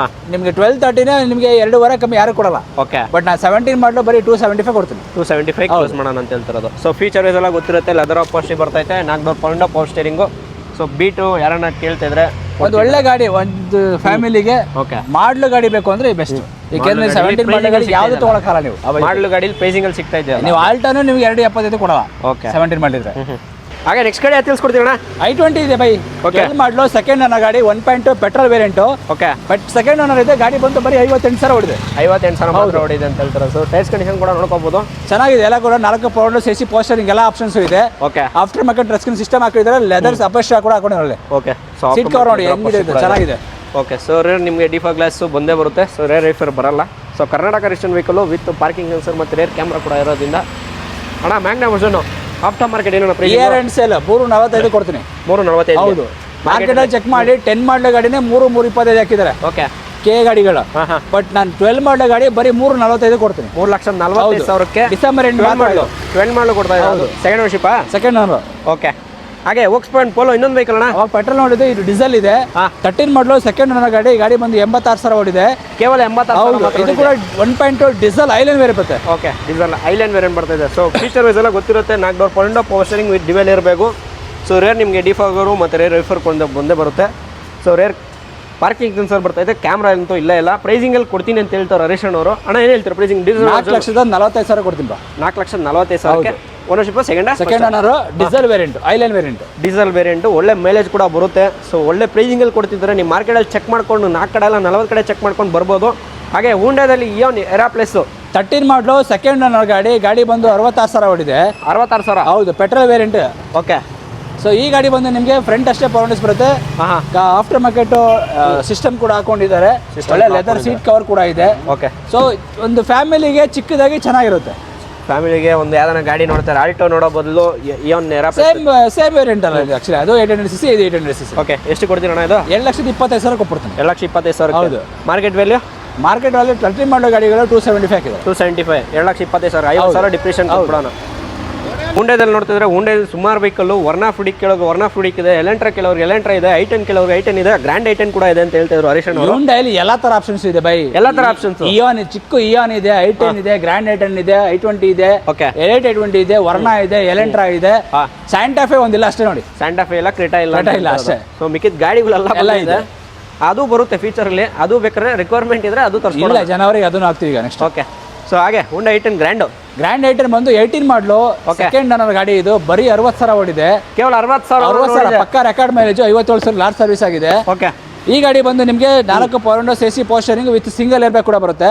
ನಿಮಗೆ 12-13 ನಿಮಗೆ 2,500 ಕಮ್ಮಿ ಯಾರು ಕೊಡಲ್ಲ. ಓಕೆ. ಬಟ್ ನಾನು 17 ಮಾಡಲು ಬರೀ 275 ಕೊಡ್ತೀನಿ. 275 ಕ್ಲೋಸ್ ಮಾಡೋಣ ಅಂತ ಹೇಳ್ತಿರೋದು. ಸೊ ಫೀಚರ್ ಎಲ್ಲ ಗೊತ್ತಿರುತ್ತೆ, ಲೆದರ್ ಅಪೋಸ್ಟಿ ಬರ್ತೈತೆ, 4 pound power steering. So beat ಯಾರನ್ನ ಕೇಳ್ತಾ ಇದ್ರೆ ಒಂದು ಒಳ್ಳೆ ಗಾಡಿ, ಒಂದು ಫ್ಯಾಮಿಲಿಗೆ ಓಕೆ ಮಾಡ್ಲು ಗಾಡಿ ಬೇಕು ಅಂದ್ರೆ ಬೆಸ್ಟ್. ಯಾಕೆಂದ್ರೆ 17 ಮಾಡಲು ಗಾಡಿ ಯಾವ್ದು ತಗೊಳಕ್ಕಾಗಲ್ಲ ನೀವು. ಮಾಡ್ಲು ಗಾಡಿಲಿ ಪ್ರೈಸಿಂಗ್ ಅಲ್ಲಿ ಸಿಗ್ತಾ ಇದೆ. ನೀವು ಆಲ್ಟಾನು ನೀವು 2,75 ಕೊಡಲ್ಲ. ಓಕೆ. 17 ಮಾಡಿದ್ರೆ. ಹಾಗೆ ನೆಕ್ಸ್ಟ್ ಗಾಡಿ ತಿಳಿಸ್ಕೊಡ್ತೀವಿ ಅಣ್ಣ. i20 ಇದೆ ಬೈ. ಓಕೆ. ಮಾಡಲು ಸೆಕೆಂಡ್ ಓನರ್ ಗಾಡಿ 1.2 petrol variant. Okay. But second owner ಇದೆ, ಗಾಡಿ ಬಂದು ಬರೀ 58,000 ಹೊಡಿದೆ. 58,000 ಮಾತ್ರ ಹೊಡಿದೆ ಅಂತ ಹೇಳ್ತಾರೆ. ಸೊ ಟೈರ್ಸ್ ಕಂಡೀಷನ್ ಕೂಡ ನೋಡ್ಕೋಬಹುದು, ಚೆನ್ನಾಗಿದೆ. ಎಲ್ಲ ಕೂಡ 4 ಪೌಂಡ್ CC ಪೋಸ್ಟರಿಂಗ್ ಎಲ್ಲ ಆಪ್ಷನ್ಸ್ ಇದೆ. Okay. Aftermarket touch screen system ಹಾಕಿದ್ರೆ, ಲೆದರ್ಸ್ ಅಪೇಕ್ಷೆ ಕೂಡ ಹಾಕೊಂಡಿರಲ್ಲ. ಓಕೆ. ಸೀಟ್ ಕವರ್ ನೋಡಿ ಹೆಂಗಿದೆ, ಚೆನ್ನಾಗಿದೆ. ಓಕೆ. ಸೊ ರೇರ್ ನಿಮಗೆ ಡಿಫಾ ಗ್ಲಾಸ್ ಬಂದೇ ಬರುತ್ತೆ. ಸೊ ರೇರ್ ರೇಫರ್ ಬರಲ್ಲ. So Karnataka registration vehicle with parking sensor ಮತ್ತು ರೇರ್ ಕ್ಯಾಮ್ರಾ ಕೂಡ ಇರೋದ್ರಿಂದ ಅಣ್ಣ ಮ್ಯಾಗ್ನಾ ವರ್ಷನ್ ಆಫ್ಟರ್ ಮಾರ್ಕೆಟ್ ಏನೋ ಪ್ರೈಸ್ ಇಯರ್ ಅಂಡ್ ಸೇಲ್ 345 ಕೊಡ್ತೀನಿ. 345. ಹೌದು. ಮಾರ್ಕೆಟ್ ಅಲ್ಲಿ ಚೆಕ್ ಮಾಡಿ 10 ಮಾಡಲ ಗಾಡಿನೇ 3,325 ಹಾಕಿದ್ದಾರೆ. ಓಕೆ. ಕೆ ಗಾಡಿಗಳು. ಬಟ್ ನಾನು 12 ಮಾಡಲ ಗಾಡಿ ಬರೀ 345 ಕೊಡ್ತೀನಿ. 3,45,000ಕ್ಕೆ ಡಿಸೆಂಬರ್ ಎಂಡ್ 12 ಮಾಡಲು ಕೊಡ್ತಾ ಇರೋದು. Second ownership. Second owner. Okay. ಹಾಗೆ ವೋಕ್ಸ್ ಪಾಯಿಂಟ್ ಪೋಲೋ ಇನ್ನೊಂದು ವೆಹಿಕಲ್ ಅಣ್ಣ. ಅವಾಗ ಪೆಟ್ರೋಲ್ ನೋಡಿದೆ, ಇದು ಡೀಸೆಲ್ ಇದೆ. 13 ಮಾಡಲು ಸೆಕೆಂಡ್ ಓನರ್ ಗಾಡಿ, ಗಾಡಿ ಬಂದು 86,000 ಓಡಿದೆ. ಕೇವಲ 86,000. ಇದು ಕೂಡ 1.2 ಡೀಸೆಲ್ ಐಲ್ಯಾಂಡ್ ವೇರಿಯಂಟ್ ಬರುತ್ತೆ. ಓಕೆ. ಡೀಸೆಲ್ ಐಲ್ಯಾಂಡ್ ವೇರಿಯಂಟ್ ಬರ್ತಾ ಇದೆ. ಸೊ ಫೀಚರ್ ವೈಸ್ ಎಲ್ಲ ಗೊತ್ತಿರುತ್ತೆ. 4 ಪೌಂಡ್ ಪವರ್ ಸ್ಟೇರಿಂಗ್ ವಿತ್ ಡಿವೆಲ್ ಇರಬೇಕು. ಸೊ ರೇರ್ ನಿಮಗೆ ಡಿಫಾಗರು ಮತ್ತು ರೇರ್ ರಿಫರ್ ಬಂದೇ ಬರುತ್ತೆ. ಸೊ ರೇರ್ ಪಾರ್ಕಿಂಗ್ ಸೆನ್ಸರ್ ಬರ್ತೈತೆ, ಕ್ಯಾಮ್ರಾ ಅಂತೂ ಇಲ್ಲ. ಪ್ರೈಸಿಂಗಲ್ಲಿ ಕೊಡ್ತೀನಿ ಅಂತ ಹೇಳ್ತಾರೆ ಹರೀಶ್ ಅವರು. ಅಣ್ಣ ಏನು ಹೇಳ್ತಾರೆ ಪ್ರೈಸಿಂಗ್? 4,45,000 ಕೊಡ್ತೀನಿ. 4,45,000ಕ್ಕೆ ownership. Second owner diesel variant, ಐಲ್ಯಾಂಡ್ ವೇರಿಯಂಟ್. ಡೀಸೆಲ್ ವೇರಿಯಂಟ್ ಒಳ್ಳೆ ಮೈಲೇಜ್ ಕೂಡ ಬರುತ್ತೆ. ಸೊ ಒಳ್ಳೆ ಪ್ರೈಸಿಂಗಲ್ಲಿ ಕೊಡ್ತಿದ್ದಾರೆ. ನೀವು ಮಾರ್ಕೆಟಲ್ಲಿ ಚೆಕ್ ಮಾಡ್ಕೊಂಡು 4 ಕಡೆ ಎಲ್ಲ 40 ಕಡೆ ಚೆಕ್ ಮಾಡ್ಕೊಂಡು ಬರ್ಬೋದು. ಹಾಗೆ ಹೂಂಡಾದಲ್ಲಿ ಇಯೋನ್ ಎರಾ ಪ್ಲಸ್ 13 ಮಾಡಲು ಸೆಕೆಂಡ್ ಓನರ್ ಗಾಡಿ, ಗಾಡಿ ಬಂದು 66,000 ಹೊಡಿದೆ. 66,000. ಹೌದು. Petrol variant. ಓಕೆ. ಸೊ ಈ ಗಾಡಿ ಬಂದು ನಿಮಗೆ ಫ್ರಂಟ್ ಅಷ್ಟೇ ಪವರ್ನೆಸ್ ಬರುತ್ತೆ. ಆಫ್ಟರ್ ಮಾರ್ಕೆಟ್ ಸಿಸ್ಟಮ್ ಕೂಡ ಹಾಕೊಂಡಿದ್ದಾರೆ. ಒಳ್ಳೆ ಲೆದರ್ ಸೀಟ್ ಕವರ್ ಕೂಡ ಇದೆ. ಓಕೆ. ಸೊ ಒಂದು ಫ್ಯಾಮಿಲಿಗೆ ಚಿಕ್ಕದಾಗಿ ಚೆನ್ನಾಗಿರುತ್ತೆ. ಫ್ಯಾಮಿಲಿಗೆ ಒಂದು ಯಾವ್ದಾನ ಗಾಡಿ ನೋಡ್ತಾರೆ, ಆಲ್ಟೋ ನೋಡೋ ಬದಲು ಇಯೋನ್ ಎರಾ ಸೇಮ್ ವೇರಿಯಂಟ್ ಅಲ್ಲ ಇದು. ಆಕ್ಚುಲಿ ಅದು 800cc, ಇದು 800cc. ಓಕೆ. ಎಷ್ಟು ಕೊಡ್ತೀರಣ್ಣ ಇದು? 2,25,000 ಕೊಡ್ತೀನಿ. 2,25,000. ಹೌದು. ಮಾರ್ಕೆಟ್ ವ್ಯಾಲ್ಯೂ ಮಾರ್ಕೆಟ್ ವ್ಯಾಲ್ಯೂ 13 ಮಾಡೋ ಗಾಡಿಗಳು 275 ಆಗಿದೆ. 275. 2,25,000. 50,000 ಡಿಪ್ರೆಷನ್ ಕೊಡೋಣ. ಹುಂಡೈದಲ್ಲಿ ನೋಡ್ತಿದ್ರೆ ಹುಂಡೈದಲ್ಲಿ ಸುಮಾರು ವೆಹಿಕಲ್ಲು ವರ್ನಾ ಫ್ಯೂಡಿಕ್ ಕೆಳಗೆ ವರ್ನಾ ಫ್ಯೂಡಿಕ್ ಇದೆ, ಎಲೆಂಟ್ರಾ ಕೆಲವ್ರಿಗೆ ಎಲೆಂಟ್ರಾ ಇದೆ, ಐಟೆನ್ ಕೆಲವ್ರಿಗೆ ಐಟೆನ್ ಇದೆ, ಗ್ರ್ಯಾಂಡ್ ಐಟೆನ್ ಕೂಡ ಇದೆ ಅಂತ ಹೇಳ್ತಿದ್ರು ಹರೀಶ್ ಅವರು. ಹುಂಡೈಲಿ ಎಲ್ಲಾ ತರ ಆಪ್ಷನ್ಸ್ ಇದೆ ಬೈ. ಎಲ್ಲಾ ತರ ಆಪ್ಷನ್ಸ್. ಇಯಾನ್ ಚಿಕ್ಕ ಇಯಾನ್ ಇದೆ, ಐಟೆನ್ ಇದೆ, ಗ್ರ್ಯಾಂಡ್ ಐಟೆನ್ ಇದೆ, i20 ಇದೆ, ಎಲೈಟ್ i20 ಇದೆ, ವರ್ನಾ ಇದೆ, ಎಲೆಂಟ್ರಾ ಇದೆ. ಸ್ಯಾಂಟಾಫೆ ಒಂದಿಲ್ಲ ಅಷ್ಟೇ ನೋಡಿ. ಸ್ಯಾಂಟಾಫೆ ಇಲ್ಲ, ಕ್ರೆಟಾ ಇಲ್ಲ ಅಷ್ಟೇ. ಸೊ ಮಿಕ್ಕಿದ ಗಾಡಿಗಳೆಲ್ಲ ಇದೆ. ಅದು ಬರುತ್ತೆ ಫೀಚರ್ ಅಲ್ಲಿ. ಅದು ಬೇಕಾದ್ರೆ ರಿಕ್ವೈರ್ಮೆಂಟ್ ಇದ್ರೆ ಅದು ತರಿಸ್ಕೊಳ್ಳಿ. ಜನವರಿಗೆ ಅದನ್ನು ಹಾಕ್ತೀವಿ ಈಗ ನೆಕ್ಸ್ಟ್. ಓಕೆ. ಸೊ ಹಾಗೆ ಹುಂಡಾ ಐಟೆನ್ ಗ್ರ್ಯಾಂಡ್ ಐಟೆನ್ ಬಂದು 18 ಮಾಡಲು ಸೆಕೆಂಡ್ ಓನರ್ ಗಾಡಿ, ಇದು ಬರೀ 60,000 ಹೊಡಿದೆ. ಕೇವಲ 60,000 ಪಕ್ಕ ರೆಕಾರ್ಡ್ ಮೈಲೇಜ್, 57,000 ಲಾರ್ಜ್ ಸರ್ವಿಸ್ ಆಗಿದೆ. ಓಕೆ. ಈ ಗಾಡಿ ಬಂದು ನಿಮಗೆ 4 power CC power steering with single airbag ಕೂಡ ಬರುತ್ತೆ.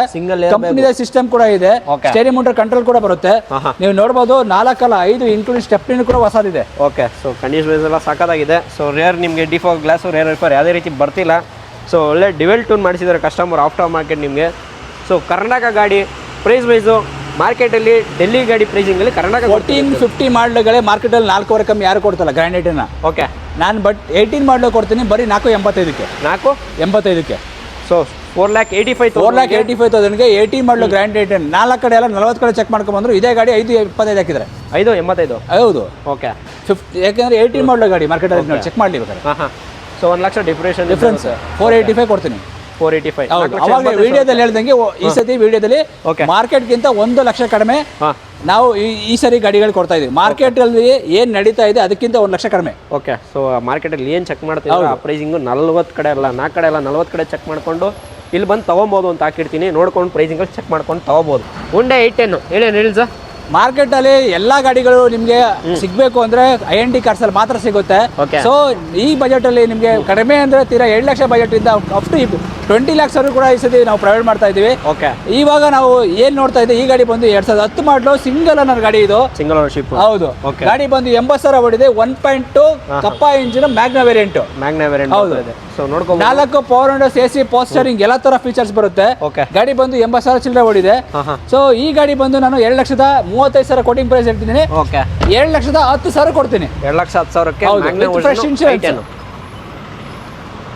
ಕಂಪನಿದ ಸಿಸ್ಟಮ್ ಕೂಡ ಇದೆ. ಸ್ಟೇರಿಂಗ್ ಮೋಟರ್ ಕಂಟ್ರೋಲ್ ಕೂಡ ಬರುತ್ತೆ. ನೀವು ನೋಡಬಹುದು 4 ಅಲ್ಲ 5 ಇನ್ಕ್ಲೂಡಿಂಗ್ ಸ್ಟೆಪ್ನಿ ಕೂಡ ಹೊಸದಿದೆ. ಓಕೆ. ಸೊ ಕಂಡೀಷನ್ ವೈಸ್ ಎಲ್ಲ ಸಾಕಾಗಿದೆ. ಸೊ ರೇರ್ ನಿಮಗೆ ಡಿಫಾಗ್ ಗ್ಲಾಸ್ ರೇರ್ ರಿಫರ್ ಯಾವುದೇ ರೀತಿ ಬರ್ತಿಲ್ಲ. ಸೊ ಒಳ್ಳೆ ಡಿವೆಲ್ ಟೂನ್ ಮಾಡಿಸಿದ್ದಾರೆ ಕಸ್ಟಮರ್ ಆಫ್ಟರ್ ಮಾರ್ಕೆಟ್ ನಿಮಗೆ. ಸೊ ಕರ್ನಾಟಕ ಗಾಡಿ ಪ್ರೈಸ್ ವೈಸು ಮಾರ್ಕೆಟಲ್ಲಿ ಡೆಲ್ಲಿ ಗಾಡಿ ಪ್ರೈಸಿಂಗಲ್ಲಿ ಕರ್ನಾಟಕ 1450 ಮಾಡಲುಗಳೇ ಮಾರ್ಕೆಟಲ್ಲಿ 4,500 ಕಮ್ಮಿ ಯಾರು ಕೊಡ್ತಲ್ಲ ಗ್ರ್ಯಾಂಡ್ ಐಟೆನ್. ಓಕೆ. ನಾನು ಬಟ್ 18 ಮಾಡಲು ಕೊಡ್ತೀನಿ ಬರೀ 485ಕ್ಕೆ. 485ಕ್ಕೆ. ಸೊ 4,85,000ಗೆ 18 ಮಾಡಲು ಗ್ರ್ಯಾಂಡ್ ಐಟೆನ್. 4 ಕಡೆ ಎಲ್ಲ 40 ಕಡೆ ಚೆಕ್ ಮಾಡ್ಕೊಂಡು ಬಂದ್ರು. ಇದೇ ಗಾಡಿ 525 ಹಾಕಿದ್ದಾರೆ. 585. ಹೌದು. ಓಕೆ. ಯಾಕಂದ್ರೆ 18 ಮಾಡಲು ಗಾಡಿ ಮಾರ್ಕೆಟಲ್ಲಿ ಚೆಕ್ ಮಾಡಲಿ ಬೇಕಾದ್ರೆ. ಸೊ 1 ಲಕ್ಷ ಡಿಫರೆನ್ಸ್ 485 ಕೊಡ್ತೀನಿ. 485. ಹೌದು ಅವಾಗ ವಿಡಿಯೋದಲ್ಲಿ ಹೇಳ್ದಂಗೆ ಈ ಸತಿ ವಿಡಿಯೋದಲ್ಲಿ ಮಾರ್ಕೆಟ್ಗಿಂತ 1 ಲಕ್ಷ ಕಡಿಮೆ ನಾವು ಈ ಸರಿ ಗಾಡಿಗಳು ಕೊಡ್ತಾ ಇದೀವಿ. ಮಾರ್ಕೆಟ್ ಅಲ್ಲಿ ಏನ್ ನಡೀತಾ ಇದೆ ಅದಕ್ಕಿಂತ 1 ಲಕ್ಷ ಕಡಿಮೆ. ಓಕೆ, ಸೊ ಮಾರ್ಕೆಟ್ ಅಲ್ಲಿ ಏನ್ ಚೆಕ್ ಮಾಡ್ತೀವಿ ಆ ಪ್ರೈಸಿಂಗ್ 40 ಕಡೆ ಅಲ್ಲ 4 ಕಡೆ ಅಲ್ಲ 40 ಕಡೆ ಚೆಕ್ ಮಾಡ್ಕೊಂಡು ಇಲ್ಲಿ ಬಂದು ತಗೊಬೋದು ಅಂತ ಹಾಕಿರ್ತೀನಿ. ನೋಡ್ಕೊಂಡು ಪ್ರೈಸಿಂಗ್ ಚೆಕ್ ಮಾಡ್ಕೊಂಡು ತಗೋಬಹುದು. Hyundai i10 ಹೇಳಿ ಸರ್. ಮಾರ್ಕೆಟ್ ಅಲ್ಲಿ ಎಲ್ಲಾ ಗಾಡಿಗಳು ನಿಮ್ಗೆ ಸಿಗ್ಬೇಕು ಅಂದ್ರೆ IND ಕಾರ್ಸ್ ಅಲ್ಲಿ ಮಾತ್ರ ಸಿಗುತ್ತೆ. ಸೊ ಈ ಬಜೆಟ್ ಅಲ್ಲಿ ನಿಮ್ಗೆ ಕಡಿಮೆ ಅಂದ್ರೆ ತೀರಾ 7 ಲಕ್ಷ ಬಜೆಟ್ ಇಂದ ಅಪ್ ಟು 20 lakhs ವರೆಗೂ ಕೂಡ ಈ ಸತಿ ನಾವು ಪ್ರೊವೈಡ್ ಮಾಡ್ತಾ ಇದೀವಿ. ಇವಾಗ ನಾವು ಏನ್ ನೋಡ್ತಾ ಇದ್ದೀವಿ, ಈ ಗಾಡಿ ಬಂದು 2010 ಮಾಡಲು ಸಿಂಗಲ್ ಓನರ್ ಗಾಡಿ ಇದು. Single ownership. ಹೌದು, ಗಾಡಿ ಬಂದು 80,000 ಓಡಿದೆ. 1.2 ಕಪ್ಪ ಇಂಜಿನ್ ಮ್ಯಾಗ್ನಾ ವೇರಿಯಂಟ್. ಹೌದು, ಸೊ ನೋಡ್ಕೊಂಡು 4 ಪವರ್ ವಿಂಡೋಸ್, AC, ಪೋಸ್ಟರಿಂಗ್ ಎಲ್ಲ ತರ ಫೀಚರ್ಸ್ ಬರುತ್ತೆ. ಗಾಡಿ ಬಂದು 80,000 ಚಿಲ್ಲರೆ ಓಡಿದೆ. ಸೊ ಈ ಗಾಡಿ ಬಂದು ನಾನು 2,35,000 ಕೋಟಿಂಗ್ ಪ್ರೈಸ್ ಹೇಳ್ತಿದ್ದೀನಿ. 2,10,000 ಕೊಡ್ತೀನಿ. 2,10,000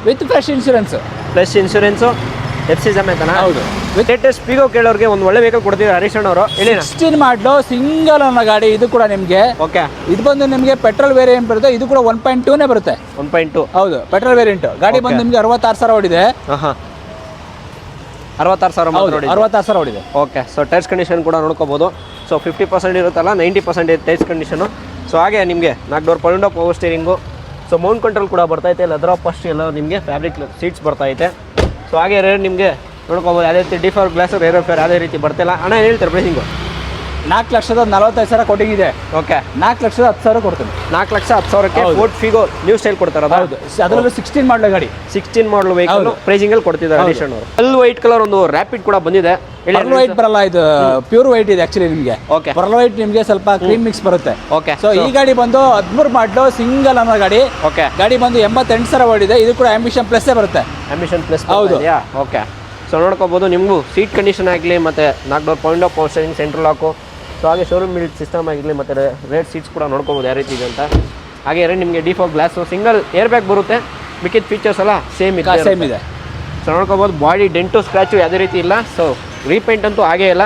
with fresh insurance. Plus insurance FC ಸಮೇತನಾ? ಹೌದು. ಲೇಟೆಸ್ಟ್ ಪಿಗೋ ಕೇಳೋರಿಗೆ ಒಂದು ಒಳ್ಳೆ ವೆಹಿಕಲ್ ಕೊಡ್ತೀವಿ ಹರೀಶ್ ಅವರು. 16 ಮಾಡಲು ಸಿಂಗಲ್ ಅನ್ನೋ ಗಾಡಿ ಇದು ಕೂಡ ನಿಮಗೆ. ಇದು ಬಂದು ನಿಮಗೆ ಪೆಟ್ರೋಲ್ ವೇರಿಯಂಟ್ ಬರುತ್ತೆ. ಇದು ಕೂಡ 1.2 ಬರುತ್ತೆ. 1.2 ಹೌದು, ಪೆಟ್ರೋಲ್ ವೇರಿಯಂಟ್. ಗಾಡಿ ಬಂದು ನಿಮಗೆ 66,000 ಓಡಿದೆ. 66,000 ಓಡಿದೆ. ಓಕೆ, ಸೊ ಟೈರ್ಸ್ ಕಂಡೀಷನ್ ಕೂಡ ನೋಡ್ಕೋಬಹುದು. ಸೊ 50% ಇರುತ್ತಲ್ಲ, 90% ಟೈರ್ಸ್ ಕಂಡೀಷನು. ಸೊ ಹಾಗೆ ನಿಮಗೆ 4 door power power steering. So Mount control ಕೂಡ ಬರ್ತೈತೆ. ಲೆದರ್ ಫಸ್ಟ್ ಎಲ್ಲ ನಿಮಗೆ ಫ್ಯಾಬ್ರಿಕ್ ಸೀಟ್ಸ್ ಬರ್ತೈತೆ. ಸೊ ಹಾಗೆ ರೇರ್ ನಿಮಗೆ ನೋಡ್ಕೋಬೋದು. ಯಾವುದೇ ರೀತಿ ಡಿಫಾರ್ ಗ್ಲಾಸ್ ರೇರ್ ಫೇರ್ ಯಾವುದೇ ರೀತಿ ಬರ್ತಿಲ್ಲ. ಅಣ್ಣ ಹೇಳ್ತಾರೆ ಪ್ರೈಸಿಂಗು 4,45,000 ಕೋಟಿಂಗ್ ಇದೆ. ಓಕೆ, 4,10,000 ಕೊಡ್ತೀನಿ. 4,10,000ಕ್ಕೆ ಫೋರ್ಡ್ ಫಿಗೋ ನ್ಯೂ ಸ್ಟೈಲ್ ಕೊಡ್ತಾರೆ. ಹೌದು, ಅದರಲ್ಲೂ 16 ಮಾಡಲ್ ಗಾಡಿ. 16 ಮಾಡಲ್ ವೆಹಿಕಲ್ ಪ್ರೈಸಿಂಗ್ ಅಲ್ಲಿ ಕೊಡ್ತಿದ್ದಾರೆ ಹರೀಶ್ ಅವರು. ಫುಲ್ ವೈಟ್ ಕಲರ್ ಒಂದು ರ್ಯಾಪಿಡ್ ಕೂಡ ಬಂದಿದೆ. ಪರ್ಲ್ ವೈಟ್ ಬರಲ್ಲ, ಇದು ಪ್ಯೂರ್ ವೈಟ್ ಇದೆ ಆಕ್ಚುಲಿ ನಿಮಗೆ. ಪರ್ಲ್ ವೈಟ್ ನಿಮಗೆ ಸ್ವಲ್ಪ ಕ್ರೀಮ್ ಮಿಕ್ಸ್ ಬರುತ್ತೆ. ಸೊ ಈ ಗಾಡಿ ಬಂದು 13 ಮಾಡಲು ಸಿಂಗಲ್ ಅನ್ನೋ ಗಾಡಿ. ಗಾಡಿ ಬಂದು 88,000 ಓಡಿದೆ. ಇದು ಕೂಡ ಆಂಬಿಷನ್ ಪ್ಲಸ್ ಬರುತ್ತೆ. Ambition plus. ಹೌದು. ಓಕೆ, ಸೊ ನೋಡ್ಕೋಬಹುದು. ನಿಮಗೂ ಸೀಟ್ ಕಂಡೀಷನ್ ಆಗಲಿ, ಮತ್ತೆ 4 door power steering, central lock. So ಹಾಗೆ ಶೋರೂಮ್ ಬಿಲ್ಡ್ ಸಿಸ್ಟಮ್ ಆಗಿರಲಿ, ಮತ್ತು ರೇಟ್ ಸೀಟ್ಸ್ ಕೂಡ ನೋಡ್ಕೋಬೋದು ಯಾವ ರೀತಿ ಇದೆ ಅಂತ. ಹಾಗೆ ನಿಮಗೆ default glass, single airbag ಬರುತ್ತೆ. ಮಿಕ್ಕಿದ ಫೀಚರ್ಸ್ ಎಲ್ಲ ಸೇಮ್ ಇದೆ. ಸೊ ನೋಡ್ಕೋಬೋದು. ಬಾಡಿ ಡೆಂಟು ಸ್ಕ್ರಾಚು ಯಾವುದೇ ರೀತಿ ಇಲ್ಲ. ಸೊ ರೀಪೇಂಟ್ ಅಂತೂ ಆಗೇ ಇಲ್ಲ.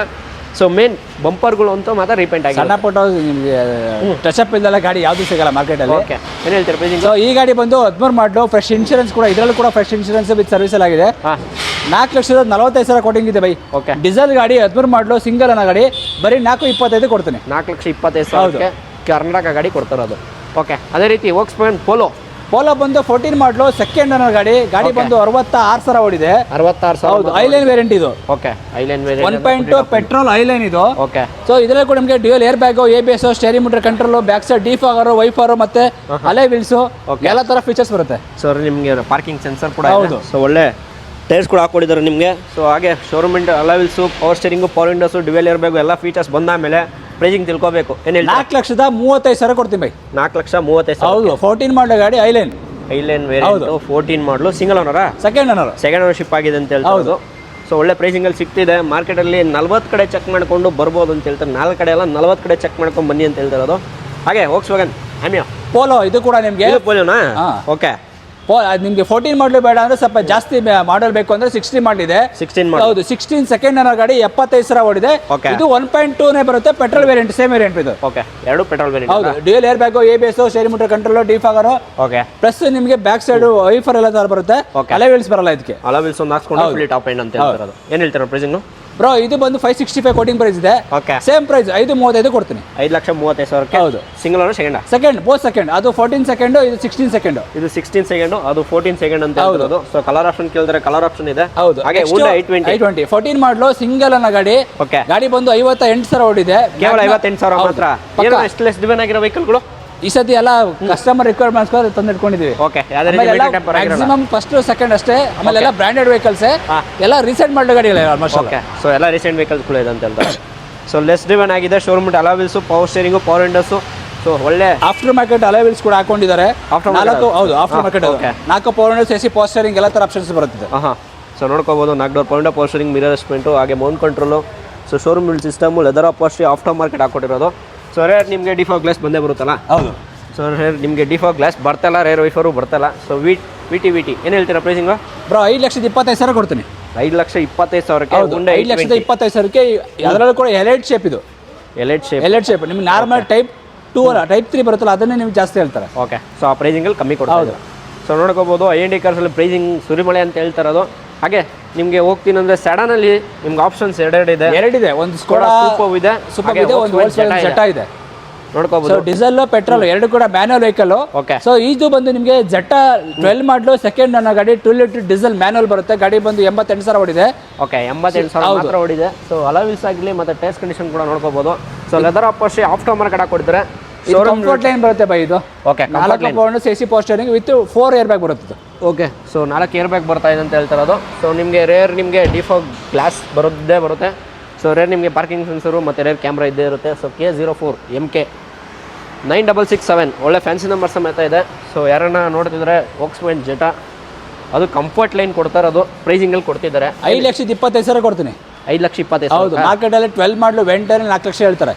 ಸೊ ಮೇನ್ ಬಂಪರ್ಗಳು ಅಂತೂ ಮಾತ್ರ ರೀಪೇಂಟ್ ಆಗಿದೆ. ಸಣ್ಣ ಪುಟ್ಟ ನಿಮಗೆ ಟಚಪ್ ಇಲ್ದಲ್ಲ ಗಾಡಿ ಯಾವುದು ಸಿಗಲ್ಲ ಮಾರ್ಕೆಟಲ್ಲಿ. ಓಕೆ, ಏನು ಹೇಳ್ತೀರಾ ಪ್ರೈಸಿಂಗ್? ಸೊ ಈ ಗಾಡಿ ಬಂದು 13 ಮಾಡಲು ಫ್ರೆಶ್ ಇನ್ಶೂರೆನ್ಸ್ ಕೂಡ, ಇದರಲ್ಲೂ ಕೂಡ ಫ್ರೆಶ್ ಇನ್ಶೂರೆನ್ಸ್ ವಿತ್ ಸರ್ವಿಸ್ ಎಲ್ಲ ಆಗಿದೆ. 4,45,000 ಕೋಟಿಂಗ್ ಇದೆ ಬೈ. ಓಕೆ, ಡೀಸೆಲ್ ಗಾಡಿ 13 ಮಾಡಲು ಸಿಂಗಲ್ ಅನ್ನೋ ಗಾಡಿ ಬರೀ 4,25,000 ಕೊಡ್ತೀನಿ. 4,25,000 ಕರ್ನಾಟಕ ಗಾಡಿ ಕೊಡ್ತಾರದು. ಓಕೆ, ಅದೇ ರೀತಿ ವೋಕ್ಸ್ವ್ಯಾಗನ್ ಪೋಲೋ ಬಂದು 14 ಮಾಡಲು ಸೆಕೆಂಡ್ ಅನ್ನೋ ಗಾಡಿ. ಗಾಡಿ ಬಂದು 66,000 ಓಡಿದೆ. 66,000. ಹೌದು, ಐಲೈನ್ ವೇರಿಯಂಟ್ ಇದು. ಓಕೆ, ಐಲೈನ್ ವೇರಿಯಂಟ್ 1.2 ಪೆಟ್ರೋಲ್ ಐಲೈನ್ ಇದು. ಓಕೆ, ಸೊ ಇದರಲ್ಲಿ ಕೂಡ ನಿಮಗೆ dual air bag, ABS, steering metre control, back side defogger, wiper ಮತ್ತೆ ಅಲೈ ವೀಲ್ಸ್ ಎಲ್ಲ ತರ ಫೀಚರ್ಸ್ ಬರುತ್ತೆ. ಸೊ ನಿಮಗೆ ಪಾರ್ಕಿಂಗ್ ಸೆನ್ಸರ್ ಕೂಡ ಹೌದು. ಸೊ ಒಳ್ಳೆ ಟೈರ್ಸ್ ಕೂಡ ಹಾಕೊಂಡಿದ್ದಾರೆ ನಿಮಗೆ. ಸೊ ಹಾಗೆ showroom alloy wheels, power steering, power windows, dual airbag ಎಲ್ಲ ಫೀಚರ್ಸ್ ಬಂದಾದ್ಮೇಲೆ ಪ್ರೈಸಿಂಗ್ ತಿಳ್ಕೋಬೇಕು. ಏನು ಹೇಳಿ? 4,35,000 ಕೊಡ್ತೀನಿ ಬೈ. 4,35,000. ಹೌದು, 14 ಮಾಡಲ್ ಗಾಡಿ ಐಲೈನ್ ವೇರಿಯಂಟ್ 14 ಮಾಡಲು ಸಿಂಗಲ್ ಓನರಾ? ಸೆಕೆಂಡ್ ಓನರ್ಶಿಪ್ ಆಗಿದೆ ಅಂತ ಹೇಳ್ತಾರೆ. ಸೊ ಒಳ್ಳೆ ಪ್ರೈಸಿಂಗಲ್ಲಿ ಸಿಗ್ತಿದೆ. ಮಾರ್ಕೆಟಲ್ಲಿ 40 ಕಡೆ ಚೆಕ್ ಮಾಡ್ಕೊಂಡು ಬರ್ಬೋದು ಅಂತ ಹೇಳ್ತಾರೆ. 4 ಕಡೆ ಎಲ್ಲ 40 ಕಡೆ ಚೆಕ್ ಮಾಡ್ಕೊಂಡು ಬನ್ನಿ ಅಂತ ಹೇಳ್ತಿರೋದು. ಹಾಗೆ ವೋಕ್ಸ್ವ್ಯಾಗನ್ ಪೋಲೋ ಇದು ಕೂಡ ನಿಮಗೆ ಪೋಲೋನಾ? ಓಕೆ, ನಿಮಗೆ 14 ಮಾಡಲು ಬೇಡ ಅಂದ್ರೆ ಸ್ವಲ್ಪ ಜಾಸ್ತಿ ಮಾಡಲ್ ಬೇಕು ಅಂದ್ರೆ 16 ಮಾಡಲ್ ಇದೆ. 16 ಹೌದು, 16 ಸೆಕೆಂಡ್ ಅನ್ನೋ ಗಾಡಿ 75,000 ಓಡಿದೆ. ಇದು 1.2 ಬರುತ್ತೆ. ಪೆಟ್ರೋಲ್ ವೇರಿಯಂಟ್, ಸೇಮ್ ವೇರಿಯಂಟ್ ಇದು. ಓಕೆ, ಎರಡು ಪೆಟ್ರೋಲ್ ವೇರಿಯಂಟ್. ಹೌದು, dual air bag, ABS, steering metre control, defogger. Okay, plus ನಿಮಗೆ ಬ್ಯಾಕ್ ಸೈಡ್ ವೈಫರ್ ಎಲ್ಲ ತರ ಬರುತ್ತೆ. ಅಲೈ ವೀಲ್ಸ್ ಬರಲ್ಲ ಇದಕ್ಕೆ. ಅಲೈ ವೀಲ್ಸ್ ಒಂದು ಹಾಕ್ಸ್ಕೊಂಡು ಫುಲ್ಲಿ ಟಾಪ್ ಎಂಡ್ ಅಂತ ಹೇಳ್ತಾರೆ. ಏನು ಹೇಳ್ತಾರೆ ಪ್ರೈಸಿಂಗ್? ಬ್ರೋ ಇದು ಬಂದು 565 ಕೋಟಿಂಗ್ ಪ್ರೈಸ್ ಇದೆ. ಓಕೆ, ಸೇಮ್ ಪ್ರೈಸ್ 535 ಕೊಡ್ತೀನಿ. 5,35,000. ಹೌದು, single owner second both second. ಅದು 14 ಸೆಕೆಂಡ್, ಇದು 16 ಸೆಕೆಂಡ್. ಇದು 16 ಸೆಕೆಂಡ್, ಅದು 14 ಸೆಕೆಂಡ್ ಅಂತ ಹೇಳ್ತಿರೋದು. ಸೊ ಕಲರ್ ಆಪ್ಷನ್ ಕೇಳಿದ್ರೆ ಕಲರ್ ಆಪ್ಷನ್ ಇದೆ. ಹೌದು, ಹಾಗೆ Hyundai i20 14 ಮಾಡಲು ಸಿಂಗಲ್ ಅನ್ನೋ ಗಾಡಿ. ಓಕೆ, ಗಾಡಿ ಬಂದು 58,000 ಓಡಿದೆ. ಕೇವಲ 58,000 ಮಾತ್ರ. ಏನು ಎಷ್ಟು ಲೆಸ್ ಡಿವೈನ್ ಆಗಿರೋ ವೆಹಿಕಲ್ಗಳು ಈ ಸತಿ ಎಲ್ಲ ಕಸ್ಟಮರ್ ರಿಕ್ವೈರ್ಮೆಂಟ್ಸ್ ತಂದು ಇಟ್ಕೊಂಡಿದ್ದೀವಿ. ಓಕೆ, ಮ್ಯಾಕ್ಸಿಮಮ್ ಫಸ್ಟ್ ಸೆಕೆಂಡ್ ಅಷ್ಟೇ. ಆಮೇಲೆ ಎಲ್ಲ ಬ್ರಾಂಡೆಡ್ ವೆಹಿಕಲ್ಸ್, ಎಲ್ಲ ರೀಸೆಂಟ್ ಮಾಡಲ್ ಗಾಡಿಗಳು ಆಲ್ಮೋಸ್ಟ್. ಓಕೆ, ಸೊ ಎಲ್ಲ ರೀಸೆಂಟ್ ವೆಹಿಕಲ್ಸ್ಗಳು ಇದೆ ಅಂತ ಹೇಳ್ತಾರೆ. ಸೊ ಲೆಸ್ ಡಿವೈನ್ ಆಗಿದೆ. Showroom alloy wheels, power steering, power windows. So ಒಳ್ಳೆ ಆಫ್ಟರ್ ಮಾರ್ಕೆಟ್ ಅಲೈ ವೀಲ್ಸ್ ಕೂಡ ಹಾಕೊಂಡಿದ್ದಾರೆ. ಹೌದು, aftermarket 4 power windows, AC, power steering ಎಲ್ಲ ತರ ಆಪ್ಷನ್ಸ್ ಬರುತ್ತೆ. ಸೊ ನೋಡ್ಕೋಬಹುದು. 4 door power steering, mirror adjustment, ಹಾಗೆ mount control. So showroom build system, leather upholstery, after market ಹಾಕೊಟ್ಟಿರೋದು. So rear ನಿಮಗೆ ಡಿಫಾಲ್ಟ್ ಗ್ಲಾಸ್ ಬಂದೇ ಬರುತ್ತಲ್ಲ? ಹೌದು. ಸೊ ರೇರ್ ನಿಮಗೆ ಡಿಫಾಲ್ಟ್ ಗ್ಲಾಸ್ ಬರ್ತಲ್ಲ, ರೇರ್ ವೈಫರು ಬರ್ತಲ್ಲ. ಸೊ ವಿಟಿ ಏನು ಹೇಳ್ತೀರಾ ಪ್ರೈಸಿಂಗು? ಬ್ರೋ 5,25,000 ಕೊಡ್ತೀನಿ. 5,25,000ಕ್ಕೆ 5,25,000ಕ್ಕೆ. ಅದರಲ್ಲೂ ಕೂಡ ಎಲೈಟ್ ಶೇಪ್ ಇದು. ಎಲೈಟ್ ಶೇಪ್ ನಿಮ್ಗೆ ನಾರ್ಮಲ್ ಟೈಪ್ 2 ಅಲ್ಲ, ಟೈಪ್ 3 ಬರುತ್ತಲ್ಲ, ಅದನ್ನೇ ನಿಮ್ಗೆ ಜಾಸ್ತಿ ಹೇಳ್ತಾರೆ. ಓಕೆ, ಸೊ ಆ ಪ್ರೈಸಿಂಗಲ್ಲಿ ಕಮ್ಮಿ ಕೊಡ್ತಾರೆ. ಸೊ ನೋಡ್ಕೋಬಹುದು. IND ಕಾರ್ಸಲ್ಲಿ ಪ್ರೈಸಿಂಗ್ ಸುರಿಮಳೆ ಅಂತ ಹೇಳ್ತಾರದು. ಹಾಗೆ ನಿಮಗೆ ಹೋಗ್ತೀನಿ ಅಂದ್ರೆ ಸೆಡನ್ ಅಲ್ಲಿ ನಿಮ್ಗೆ ಆಪ್ಷನ್ಸ್ ಎರಡಿದೆ ಒಂದು ಸ್ಕೋಡಾ ಸೂಪರ್ ಇದೆ ಸೂಪರ್ ಇದೆ, ಒಂದು Volkswagen Jetta ಇದೆ. ನೋಡ್ಕೋಬಹುದು. ಡೀಸೆಲ್ ಪೆಟ್ರೋಲ್ ಎರಡು ಕೂಡ ಮ್ಯಾನುವಲ್ ವೆಹಿಕಲ್. ಓಕೆ. ಸೊ ಇದು ಬಂದು ನಿಮಗೆ ಜೆಟ್ಟಾ 12 ಮಾಡಲು ಸೆಕೆಂಡ್ ನನ್ನ ಗಾಡಿ 2 ಲೀಟರ್ ಡೀಸೆಲ್ ಮ್ಯಾನುವಲ್ ಬರುತ್ತೆ. ಗಾಡಿ ಬಂದು 88,000 ಓಡಿದೆ. ಓಕೆ, 88,000 ಮಾತ್ರ ಓಡಿದೆ. ಸೊ ಅಲವಿಲ್ಸ್ ಆಗಲಿ ಮತ್ತೆ ಟೈರ್ಸ್ ಕಂಡೀಷನ್ ಕೂಡ ನೋಡ್ಕೋಬಹುದು. So leather upholstery aftermarket ಹಾಕೊಡ್ತಾರೆ. ಕಂಫರ್ಟ್ ಲೈನ್ ಬರುತ್ತೆ ಬೈ ಇದು. ಓಕೆ, 4 ಪೌಂಡ್ AC power steering with 4 airbag ಬರುತ್ತೆ. ಓಕೆ, ಸೊ 4 ಏರ್ ಬ್ಯಾಗ್ ಬರ್ತಾ ಇದೆ ಅಂತ ಹೇಳ್ತಾರದು. ಸೊ ನಿಮಗೆ ರೇರ್ ನಿಮಗೆ ಡಿಫಾಗ್ ಗ್ಲಾಸ್ ಬರುತ್ತೆ. ಸೊ ರೇರ್ ನಿಮಗೆ ಪಾರ್ಕಿಂಗ್ ಸೆನ್ಸರು ಮತ್ತು ರೇರ್ ಕ್ಯಾಮ್ರಾ ಇದ್ದೇ ಇರುತ್ತೆ. ಸೊ K04 MK 9667 ಒಳ್ಳೆ ಫ್ಯಾನ್ಸಿ ನಂಬರ್ ಸಮೇತ ಇದೆ. ಸೊ ಯಾರನ್ನ ನೋಡ್ತಿದ್ರೆ Volkswagen Jetta ಅದು ಕಂಫರ್ಟ್ ಲೈನ್ ಕೊಡ್ತಾರೆ, ಅದು ಪ್ರೈಸಿಂಗಲ್ಲಿ ಕೊಡ್ತಿದ್ದಾರೆ. 5,25,000 ಕೊಡ್ತೀನಿ. 5,25,000. ಹೌದು, ಮಾರ್ಕೆಟಲ್ಲಿ 12 ಮಾಡಲು ವೆಂಟರ್ 4 ಲಕ್ಷ ಹೇಳ್ತಾರೆ.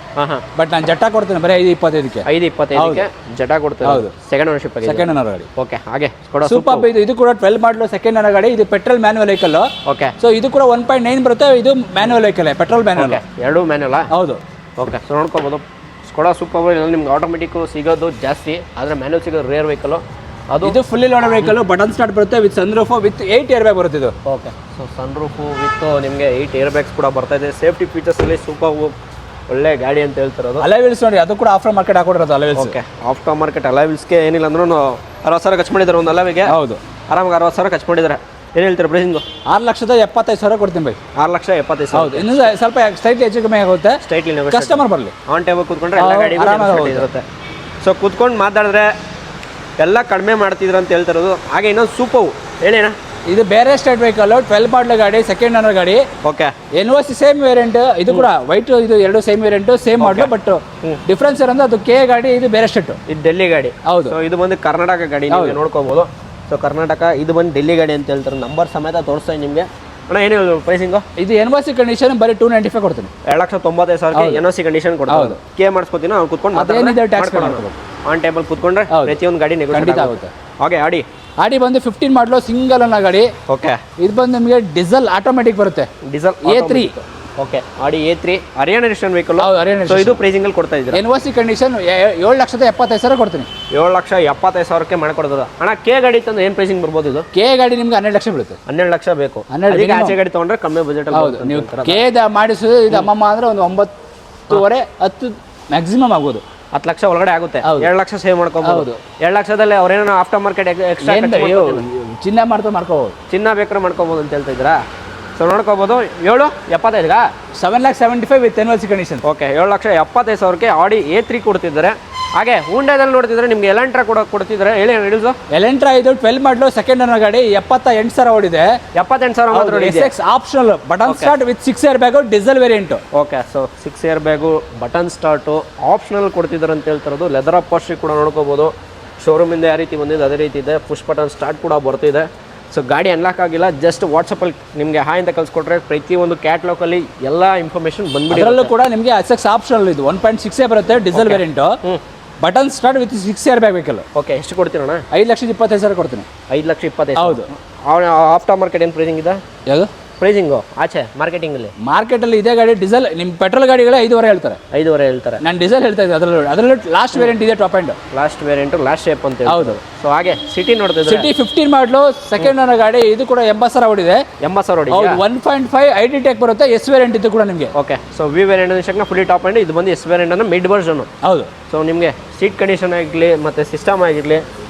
ಬಟ್ ನಾನು ಜೆಟ್ಟಾ ಕೊಡ್ತೀನಿ ಬರೀ 5,25,000ಕ್ಕೆ. 5,25,000ಕ್ಕೆ ಜೆಟ್ಟಾ ಕೊಡ್ತಾರೆ. ಹೌದು, ಸೆಕೆಂಡ್ ಓನರ್ಶಿಪ್ ಆಗಿದೆ. ಸೆಕೆಂಡ್ ಓನರ್ ಗಾಡಿ. ಓಕೆ, ಹಾಗೆ ಸೂಪರ್ ಇದು ಕೂಡ 12 ಮಾಡಲು ಸೆಕೆಂಡ್ ಓನರ್ ಗಾಡಿ. ಇದು petrol manual vehicle. Okay. So ಇದು ಕೂಡ 1.9 ಬರುತ್ತೆ. ಇದು ಮ್ಯಾನುವಲ್ ವೆಹಿಕಲ್, ಪೆಟ್ರೋಲ್ ಮ್ಯಾನುವಲ್. ಎರಡು ಮ್ಯಾನುವಲ್. ಹೌದು. ಓಕೆ, ಸೊ ನೋಡ್ಕೋಬಹುದು. ಸ್ಕೋಡಾ ಸೂಪರ್ ನಿಮ್ಗೆ ಆಟೋಮೆಟಿಕ್ ಸಿಗೋದು ಜಾಸ್ತಿ, ಆದರೆ ಮ್ಯಾನುವಲ್ ಸಿಗೋದು ರೇರ್ ವೆಹಿಕಲ್. ಅದು ಇದು fully loaded vehicle, button start ಬರುತ್ತೆ with sunroof with 8 airbag ಬರುತ್ತೆ ಇದು. ಓಕೆ, ಸೊ ಸನ್ರೂಫು ವಿತ್ ನಿಮಗೆ 8 ಏರ್ ಬ್ಯಾಗ್ಸ್ ಕೂಡ ಬರ್ತಾ ಇದೆ. ಸೇಫ್ಟಿ ಫೀಚರ್ಸ್ ಅಲ್ಲಿ ಸೂಪರ್ ಒಳ್ಳೆ ಗಾಡಿ ಅಂತ ಹೇಳ್ತಿರೋದು. ಅಲೈವಿಲ್ಸ್ ನೋಡಿ, ಅದು ಕೂಡ ಆಫ್ಟರ್ ಮಾರ್ಕೆಟ್ ಹಾಕೊಂಡಿರೋದು ಅಲೈವಿಲ್ಸ್. ಓಕೆ, ಆಫ್ಟರ್ ಮಾರ್ಕೆಟ್ ಅಲೈವಿಲ್ಸ್ಗೆ ಏನಿಲ್ಲ ಅಂದ್ರೂ 60,000 ಖರ್ಚು ಮಾಡಿದ್ದಾರೆ ಒಂದು ಅಲೈವಿಗೆ. ಹೌದು, ಆರಾಮಾಗಿ 60,000 ಖರ್ಚು ಮಾಡಿದ್ದಾರೆ. ಏನು ಹೇಳ್ತಾರೆ ಪ್ರೈಸಿಂಗು? 6,75,000 ಕೊಡ್ತೀನಿ ಬೈ. 6,75,000. ಹೌದು, ಇನ್ನು ಸ್ವಲ್ಪ ಸ್ಲೈಟ್ಲಿ ಹೆಚ್ಚು ಕಮ್ಮಿ ಆಗುತ್ತೆ. ಸ್ಟ್ರೈಟ್ಲಿ ಕಸ್ಟಮರ್ ಬರಲಿ, ಆನ್ ಟೇಬಲ್ ಕೂತ್ಕೊಂಡ್ರೆ ಎಲ್ಲ ಗಾಡಿ ಇರುತ್ತೆ. ಸೊ ಕೂತ್ಕೊಂಡು ಮಾತಾಡಿದ್ರೆ ಎಲ್ಲ ಕಡಿಮೆ ಮಾಡ್ತಿದ್ರು ಅಂತ ಹೇಳ್ತಿರೋದು. ಹಾಗೆ ಇನ್ನೊಂದು ಸೂಪವು ಹೇಳಿ ಅಣ್ಣ. ಇದು ಬೇರೆ ಸ್ಟೇಟ್ ವೆಹಿಕಲ್, 12 ಮಾಡಲ್ ಗಾಡಿ, ಸೆಕೆಂಡ್ ಓನರ್ ಗಾಡಿ. ಓಕೆ. NOC same variant. ಇದು ಕೂಡ ವೈಟ್, ಇದು ಎರಡು same variant, same model. But difference ಏನಂದ್ರೆ ಅದು ಕೆ ಗಾಡಿ, ಇದು ಬೇರೆ ಸ್ಟೇಟ್. ಇದು ಡೆಲ್ಲಿ ಗಾಡಿ. ಹೌದು. ಸೊ ಇದು ಬಂದು ಕರ್ನಾಟಕ ಗಾಡಿ, ನೀವು ನೋಡ್ಕೋಬಹುದು. ಸೊ ಕರ್ನಾಟಕ, ಇದು ಬಂದು ಡೆಲ್ಲಿ ಗಾಡಿ ಅಂತ ಹೇಳ್ತಾರೆ. ನಂಬರ್ ಸಮೇತ ತೋರಿಸ್ತಾ ನಿಮಗೆ. ಅಣ್ಣ ಏನು ಪ್ರೈಸಿಂಗು? ಇದು NOC ಕಂಡೀಷನ್ ಬರೀ 295 ಕೊಡ್ತೀನಿ. 2,95,000 NOC ಕಂಡೀಷನ್ ಕೊಡ್ತಾರೆ. ಕೆ ಮಾಡಿಸ್ಕೊತೀನಿ, ಅವ್ನು ಕೂತ್ಕೊಂಡು ಆನ್ ಟೇಬಲ್ ಕೂತ್ಕೊಂಡ್ರೆ ಪ್ರತಿಯೊಂದು ಗಾಡಿ ನೆಗೋಷಿಯೇಟ್ ಆಗುತ್ತೆ. ಹಾಗೆ ಆಡಿ ಬಂದು 15 ಮಾಡಲು ಸಿಂಗಲ್ ಅನ್ನ ಗಾಡಿ. ಓಕೆ. ಇದು ಬಂದು ನಿಮಗೆ ಡೀಸೆಲ್ ಆಟೋಮೆಟಿಕ್ ಬರುತ್ತೆ. Diesel A3. ಓಕೆ, ಆಡಿ A3 Haryana registration vehicle. So ಇದು ಪ್ರೈಸಿಂಗ್ ಅಲ್ಲಿ ಕೊಡ್ತಾ ಇದ್ದಾರೆ. NOC ಕಂಡೀಷನ್ 7,75,000 ಕೊಡ್ತೀನಿ. 7,75,000ಕ್ಕೆ ಮಾಡ್ಕೊಡ್ತದ. ಅಣ್ಣ ಕೆ ಗಾಡಿ ತಂದ್ರೆ ಏನು ಪ್ರೈಸಿಂಗ್ ಬರ್ಬೋದು? ಇದು ಕೆ ಗಾಡಿ ನಿಮ್ಗೆ 12 ಲಕ್ಷ ಬೀಳುತ್ತೆ. 12 ಲಕ್ಷ ಬೇಕು. ಆಚೆ ಗಾಡಿ ತಗೊಂಡ್ರೆ ಕಮ್ಮಿ ಬಜೆಟ್ ಅಲ್ಲಿ. ಹೌದು, ನೀವು ಕೆ ಮಾಡಿಸೋದು ಇದು ಅಮ್ಮಮ್ಮ ಅಂದ್ರೆ ಒಂದು 9.5 10 ಮ್ಯಾಕ್ಸಿಮಮ್ ಆಗ್ಬೋದು. 10 ಲಕ್ಷ ಒಳಗಡೆ ಆಗುತ್ತೆ. 2 ಲಕ್ಷ ಸೇವ್ ಮಾಡ್ಕೋಬಹುದು. 2 ಲಕ್ಷದಲ್ಲಿ ಅವ್ರೇನೋ ಆಫ್ಟರ್ ಮಾರ್ಕೆಟ್ ಎಕ್ಸ್ಟ್ರಾ ಚಿನ್ನ ಮಾಡ್ಕೋಬಹುದು. ಚಿನ್ನ ಬೇಕಾದ್ರೆ ಮಾಡ್ಕೋಬಹುದು ಅಂತ ಹೇಳ್ತಾ ಇದ್ದೀರಾ? ಸೊ ನೋಡ್ಕೋಬಹುದು. 7,75,000 7,75,000 ವಿತ್ NOC ಕಂಡೀಷನ್. ಓಕೆ, 7,75,000ಕ್ಕೆ ಆಡಿ A3 ಕೊಡ್ತಿದ್ದಾರೆ. ಹಾಗೆ ಹೂಂಡಾದಲ್ಲಿ ನೋಡ್ತಿದ್ರೆ ನಿಮ್ಗೆ ಎಲೆಂಟ್ರಾ ಕೂಡ ಕೊಡ್ತಿದ್ದಾರೆ. ಹೇಳಿ ಹಿಡಿದು. ಎಲೆಂಟ್ರಾ ಇದು 12 ಮಾಡಲು ಸೆಕೆಂಡ್ ಓನರ್ ಗಾಡಿ, 78,000 ಓಡಿದೆ. 78,000 ಮಾತ್ರ ಓಡಿದೆ. SX optional button start with 6 air bag, diesel variant. Okay, so 6 air bag, button start optional ಕೊಡ್ತಿದ್ದಾರೆ ಅಂತ ಹೇಳ್ತಿರೋದು. ಲೆದರ್ ಅಪ್ಪರ್ಸ್ಟ್ರಿ ಕೂಡ ನೋಡ್ಕೋಬಹುದು. ಶೋರೂಮಿಂದ ಯಾವ ರೀತಿ ಬಂದಿದೆ ಅದೇ ರೀತಿ ಇದೆ. ಪುಷ್ ಬಟನ್ ಸ್ಟಾರ್ಟ್ ಕೂಡ ಬರ್ತಿದೆ. ಸೊ ಗಾಡಿ ಅನ್ಲಾಕ್ ಆಗಿಲ್ಲ, ಜಸ್ಟ್ ವಾಟ್ಸಪ್ಪಲ್ಲಿ ನಿಮಗೆ ಹಾಯ್ ಅಂತ ಕಳ್ಸಿಕೊಟ್ರೆ ಪ್ರತಿಯೊಂದು ಕ್ಯಾಟ್ಲಾಗಲ್ಲಿ ಎಲ್ಲ ಇನ್ಫಾರ್ಮೇಷನ್ ಬಂದ್ಬಿಡಿ. ಅದರಲ್ಲೂ ಕೂಡ ನಿಮಗೆ SX ಆಪ್ಷನಲ್ ಇದು 1.6 ಬರುತ್ತೆ, diesel variant. Button start with 6 air bag vehicle. Okay, ಎಷ್ಟು ಕೊಡ್ತೀರಣ್ಣ? 5,25,000 ಕೊಡ್ತೀನಿ. 5,25,000. ಹೌದು. ಆಫ್ಟರ್ ಮಾರ್ಕೆಟ್ ಏನು ಪ್ರೈಸಿಂಗ್ ಇದೆ? ಯಾವುದು ಪ್ರೈಸಿಂಗು ಆಚೆ ಮಾರ್ಕೆಟಿಂಗಲ್ಲಿ? ಮಾರ್ಕೆಟಲ್ಲಿ ಇದೇ ಗಾಡಿ ಡೀಸೆಲ್, ನಿಮ್ಮ ಪೆಟ್ರೋಲ್ ಗಾಡಿಗಳೇ 5,500 ಹೇಳ್ತಾರೆ. 5,500 ಹೇಳ್ತಾರೆ. ನಾನು ಡೀಸೆಲ್ ಹೇಳ್ತಾ ಇದ್ದೆ. ಅದರಲ್ಲೂ ಲಾಸ್ಟ್ ವೇರಿಯಂಟ್ ಇದೆ, top end. Last variant, last shape ಅಂತ. ಹೌದು. ಸೊ ಹಾಗೆ ಸಿಟಿ ನೋಡ್ತಿದ್ರೆ ಸಿಟಿ 15 ಮಾಡಲು ಸೆಕೆಂಡ್ ಓನರ್ ಗಾಡಿ, ಇದು ಕೂಡ 80,000 ಓಡಿದೆ. 80,000 ಓಡಿದೆ. ಹೌದು, 1.5 ID ಟೆಕ್ ಬರುತ್ತೆ. S ವೇರಿಯಂಟ್ ಇದು ಕೂಡ ನಿಮಗೆ. Okay, so we variant fully top end. ಇದು ಬಂದು S ವೇರಿಯಂಟ್ ಅಂದ್ರೆ ಮಿಡ್ ವರ್ಷನ್. ಹೌದು. ಸೊ ನಿಮಗೆ ಸೀಟ್ ಕಂಡೀಷನ್ ಆಗಿರಲಿ ಮತ್ತು ಸಿಸ್ಟಮ್ ಆಗಿರಲಿ,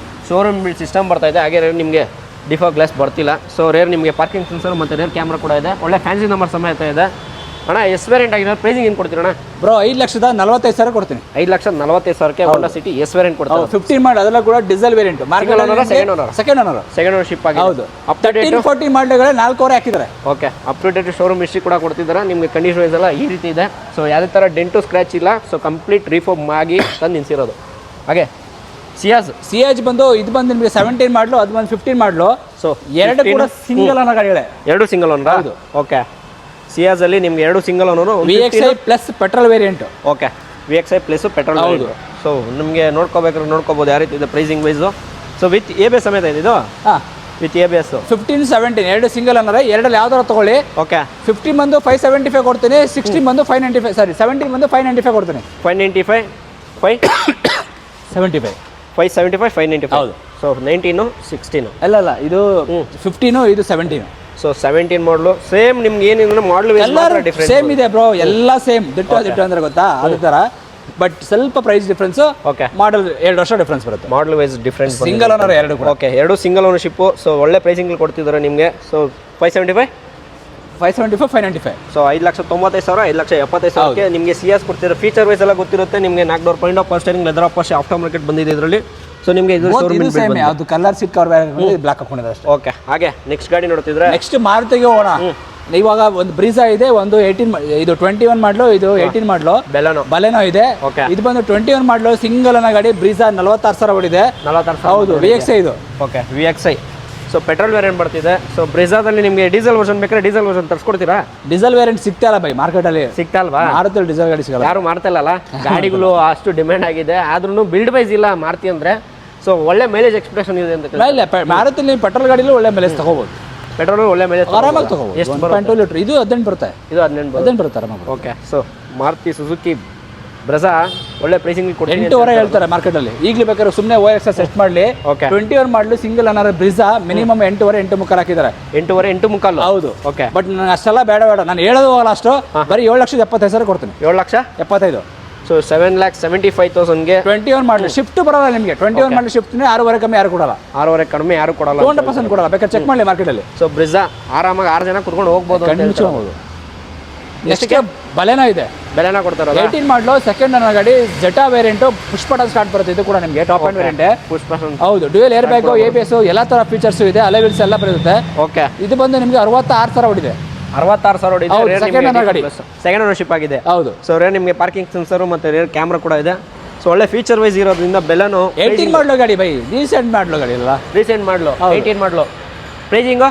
ಶೋರೂಮ್ ಸಿಸ್ಟಮ್ ಬರ್ತಾ ಇದೆ. ಹಾಗೆ ನಿಮಗೆ ಡಿಫಾಗ್ ಗ್ಲಾಸ್ ಬರ್ತಿಲ್ಲ. ಸೊ ರೇರ್ ನಿಮಗೆ ಪಾರ್ಕಿಂಗ್ ಸೆನ್ಸರ್ ಮತ್ತು ರೇರ್ ಕ್ಯಾಮ್ರಾ ಕೂಡ ಇದೆ. ಒಳ್ಳೆ ಫ್ಯಾನ್ಸಿ ನಂಬರ್ ಸಮೇತ ಇದೆ. ಅಣ್ಣ S ವೇರಿಯಂಟ್ ಆಗಿರೋ ಪ್ರೈಸಿಂಗ್ ಏನು ಕೊಡ್ತೀರಣ್ಣ? ಬ್ರೋ 5,45,000 ಕೊಡ್ತೀನಿ. 5,45,000ಕ್ಕೆ ಹೋಂಡಾ ಸಿಟಿ S ವೇರಿಯಂಟ್ ಕೊಡ್ತಾರೆ. 15 ಮಾಡಿ, ಅದೆಲ್ಲ ಕೂಡ ಡೀಸೆಲ್ ವೇರಿಯಂಟ್. Second owner. ಹೌದು. 13-14 ಮಾಡಲ್ಗಳೇ 4 ಹಾಕಿದ್ದಾರೆ. Okay, up to date showroom history ಕೂಡ ಕೊಡ್ತಿದ್ದಾರೆ. ನಿಮಗೆ ಕಂಡೀಷನ್ ವೈಸ್ ಎಲ್ಲ ಈ ರೀತಿ ಇದೆ. ಸೊ ಯಾವುದೇ ಥರ ಡೆಂಟು ಸ್ಕ್ರ್ಯಾಚ್ ಇಲ್ಲ. ಸೊ ಕಂಪ್ಲೀಟ್ ರೀಫಾರ್ಮ್ ಆಗಿ ತಂದು ನಿಲ್ಸಿರೋದು. ಹಾಗೆ ಸಿಯಾಜ್ ಬಂದು ಇದು ಬಂದು ನಿಮಗೆ 17 ಮಾಡಲು, ಅದು ಬಂದು 15 ಮಾಡಲು. ಸೊ ಎರಡು ಕೂಡ ಸಿಂಗಲ್ ಓನರ್ ಗಾಡಿಗಳೇ. ಎರಡು ಸಿಂಗಲ್ ಓನರ್. ಹೌದು. ಓಕೆ, ಸಿಯಾಜ್ ಅಲ್ಲಿ ನಿಮ್ಗೆ 2 single owner, VXI plus petrol variant. Okay, VXI plus petrol. ಹೌದು. ಸೊ ನಿಮಗೆ ನೋಡ್ಕೋಬೇಕಾದ್ರೆ ನೋಡ್ಕೋಬಹುದು ಯಾವ ರೀತಿ ಇದೆ pricing wise. So with ABS ಸಮೇತ ಇದೆ ಇದು. ಹಾಂ, ವಿತ್ ABS. 15, 17 ಎರಡು ಸಿಂಗಲ್ ಓನರ್. ಎರಡಲ್ಲಿ ಯಾವ್ದಾರು ತಗೊಳ್ಳಿ. ಓಕೆ, 15 ಬಂದು 575 ಕೊಡ್ತೀನಿ. 16 ಬಂದು 595, ಸಾರಿ 17 ಬಂದು 595 ಕೊಡ್ತೀನಿ. 595, 575, 595, 595. ಹೌದು. ಸೊ 19, 16 ಅಲ್ಲ ಇದು 15, ಇದು 17. ಸೊ 17 ಮಾಡಲು ಸೇಮ್ ನಿಮ್ಗೆ ಏನಿಲ್ಲ ಮಾಡಲ್ ಡಿಫ್ರೆಂಟ್ ಸೇಮ್ ಇದೆ ಬ್ರೋ, ಎಲ್ಲ ಸೇಮ್ ದಿಟ್ಟು ಅಂದ್ರೆ ಗೊತ್ತಾ ಅದೇ ತರ, ಬಟ್ ಸ್ವಲ್ಪ ಪ್ರೈಸ್ ಡಿಫ್ರೆನ್ಸ್. ಓಕೆ, ಮಾಡಲ್ 2 ವರ್ಷ ಡಿಫ್ರೆನ್ಸ್ ಬರುತ್ತೆ. ಮಾಡಲ್ ವೈಸ್ ಡಿಫ್ರೆನ್ಸ್, ಸಿಂಗಲ್ ಓನರ್ 2 ಕೂಡ. Okay, 2 single ownership. ಸೊ ಒಳ್ಳೆ ಪ್ರೈಸಿಂಗ್ ಕೊಡ್ತಿದ್ದಾರೆ ನಿಮಗೆ. ಸೊ 575 595 ಸೊ 5,95,000 5,70,000ಕ್ಕೆ ನಿಮಗೆ ಸಿಎಸ್ ಕೊಡ್ತಿರೋ ಫೀಚರ್ ವೈಸ್ ಎಲ್ಲ ಗೊತ್ತಿರುತ್ತೆ ನಿಮಗೆ. 4 door point of power steering, leather of power after market ಬಂದಿದೆ ಇದರಲ್ಲಿ. ಸೊ ನಿಮಗೆ ಇದು ಸೇಮ್, ಅದು ಕಲರ್ ಸೀಟ್ ಕವರ್ ಬ್ಲಾಕ್ ಹಾಕೊಂಡಿದ್ದಾರೆ ಅಷ್ಟೇ. ಓಕೆ, ಹಾಗೆ ನೆಕ್ಸ್ಟ್ ಗಾಡಿ ನೋಡ್ತಿದ್ರೆ ನೆಕ್ಸ್ಟ್ ಮಾರುತಿಗೆ ಹೋಗೋಣ. ಇವಾಗ ಒಂದು ಬ್ರೀಜಾ ಇದೆ, ಒಂದು 21 ಮಾಡಲು, ಇದು 18 ಮಾಡಲು ಬಲೆನೋ ಇದೆ. ಇದು ಬಂದು 21 ಮಾಡಲು ಸಿಂಗಲ್ ಅನ್ನ ಗಾಡಿ. ಬ್ರೀಜಾ 46,000 ಓಡಿದೆ. 46,000 ಹೌದು, VXI ಇದು. Okay, VXI. So petrol variant ಬರ್ತಿದೆ. ಸೊ ಬ್ರಿಜಾದಲ್ಲಿ ನಿಮಗೆ ಡೀಸೆಲ್ ವರ್ಷನ್ ಬೇಕಾದ್ರೆ ಡೀಸೆಲ್ ವರ್ಷನ್ ತರಿಸ್ಕೊಡ್ತೀರಾ? ಡೀಸೆಲ್ ವೇರಿಯಂಟ್ ಸಿಗ್ತಾ ಇಲ್ಲ ಬೈ ಮಾರ್ಕೆಟ್ ಅಲ್ಲಿ. ಸಿಗ್ತಾ ಇಲ್ವಾ? ಮಾರುತಿ ಡೀಸೆಲ್ ಗಾಡಿ ಸಿಗಲ್ಲ, ಯಾರು ಮಾಡ್ತಾ ಇಲ್ಲ ಗಾಡಿಗಳು ಅಷ್ಟು ಡಿಮ್ಯಾಂಡ್ ಆಗಿದೆ. ಆದ್ರೂ ಬಿಲ್ಡ್ ವೈಸ್ ಇಲ್ಲ ಮಾರುತಿ ಅಂದ್ರೆ. ಸೊ ಒಳ್ಳೆ ಮೈಲೇಜ್ ಎಕ್ಸ್ಪ್ರೆಷನ್ ಇದೆ ಅಂತ. ಮಾರುತಿ ಪೆಟ್ರೋಲ್ ಗಾಡಿಲಿ ಒಳ್ಳೆ ಮೈಲೇಜ್ ತಗೋಬಹುದು. ಪೆಟ್ರೋಲ್ ಒಳ್ಳೆ ಮೈಲೇಜ್ ಆರಾಮಾಗಿ ತಗೋಬಹುದು. 1.2 ಲೀಟರ್ ಇದು 18 ಬರುತ್ತೆ. ಇದು 18 ಬರುತ್ತೆ ಆರಾಮಾಗಿ. Okay, so Maruti Suzuki Brezza ಒಳ್ಳೆ ಪ್ರೈಸಿಂಗ್ ಕೊಡ್ತೀನಿ. 8,500 ಹೇಳ್ತಾರೆ ಮಾರ್ಕೆಟ್ ಅಲ್ಲಿ. ಈಗಲೂ ಬೇಕಾದ್ರೆ ಸುಮ್ಮನೆ OX ಸೆಟ್ ಮಾಡಲಿ. 21 ಮಾಡಲು ಸಿಂಗಲ್ ಅನ್ನೋ ಬ್ರಿಜಾ ಮಿನಿಮಮ್ 8,500 8,300 ಹಾಕಿದ್ದಾರೆ. 8,500 8,300. ಹೌದು. ಓಕೆ, ಬಟ್ ನಾನು ಅಷ್ಟೆಲ್ಲ ಬೇಡ, ನಾನು ಹೇಳೋದು ಹೋಗಲ್ಲ ಅಷ್ಟು. ಬರೀ 7,75,000 ಕೊಡ್ತೀನಿ. 7,75,000. ಸೊ 7,75,000ಗೆ 21 ಮಾಡಲು ಶಿಫ್ಟ್ ಬರಲ್ಲ ನಿಮಗೆ. 21 ಮಾಡಲು ಶಿಫ್ಟ್ 6,500 ಕಮ್ಮಿ ಯಾರು ಕೊಡಲ್ಲ. 6,500 ಕಡಿಮೆ ಯಾರು ಕೊಡಲ್ಲ. 200% ಕೊಡಲ್ಲ. ಬೇಕಾದ್ರೆ ಚೆಕ್ ಮಾಡಲಿ ಮಾರ್ಕೆಟ್ ಅಲ್ಲಿ. ಸೊ ಬ್ರಿಜಾ ಆರಾಮಾಗಿ 6 ಜನ ಕುತ್ಕೊಂಡು ಹೋಗ್ಬೋದು. ನೆಕ್ಸ್ಟ್ ಬಲೆನೋ ಇದೆ, ಬೆಲೆನ ಕೊಡ್ತಾರೆ. 18 ಮಾಡಲು ಸೆಕೆಂಡ್ ಅನ್ನೋ ಗಾಡಿ ಜೆಟಾ ವೇರಿಯಂಟ್. ಪುಷ್ ಬಟನ್ ಸ್ಟಾರ್ಟ್ ಬರುತ್ತೆ. ಇದು ಕೂಡ ನಿಮಗೆ ಟಾಪ್ ಅಂಡ್ ವೇರಿಯಂಟ್. ಹೌದು, ಡ್ಯೂಯಲ್ ಏರ್ ಬ್ಯಾಗ್, ABS ಎಲ್ಲ ತರ ಫೀಚರ್ಸ್ ಇದೆ. ಅಲೈವಿಲ್ಸ್ ಎಲ್ಲ ಬರುತ್ತೆ. ಓಕೆ, ಇದು ಬಂದು ನಿಮಗೆ 66,000 ಹೊಡಿದೆ. 66,000 ಹೊಡಿದೆ. ಸೆಕೆಂಡ್ ಅನ್ನೋ ಗಾಡಿ, ಸೆಕೆಂಡ್ ಓನರ್ಶಿಪ್ ಆಗಿದೆ. ಹೌದು. ಸೊ ರೇರ್ ನಿಮಗೆ ಪಾರ್ಕಿಂಗ್ ಸೆನ್ಸರ್ ಮತ್ತೆ ರೇರ್ ಕ್ಯಾಮ್ರಾ ಕೂಡ ಇದೆ. ಸೊ ಒಳ್ಳೆ ಫೀಚರ್ ವೈಸ್ ಇರೋದ್ರಿಂದ ಬೆಲೆನೋ 18 ಮಾಡಲು ಗಾಡಿ ಬೈ, ರೀಸೆಂಟ್ ಮಾಡಲು ಗಾಡಿ ಅಲ್ಲ, ರೀಸೆಂಟ್ ಮಾಡಲು 18 ಮಾಡಲು. ಪ್ರೈಸಿಂಗು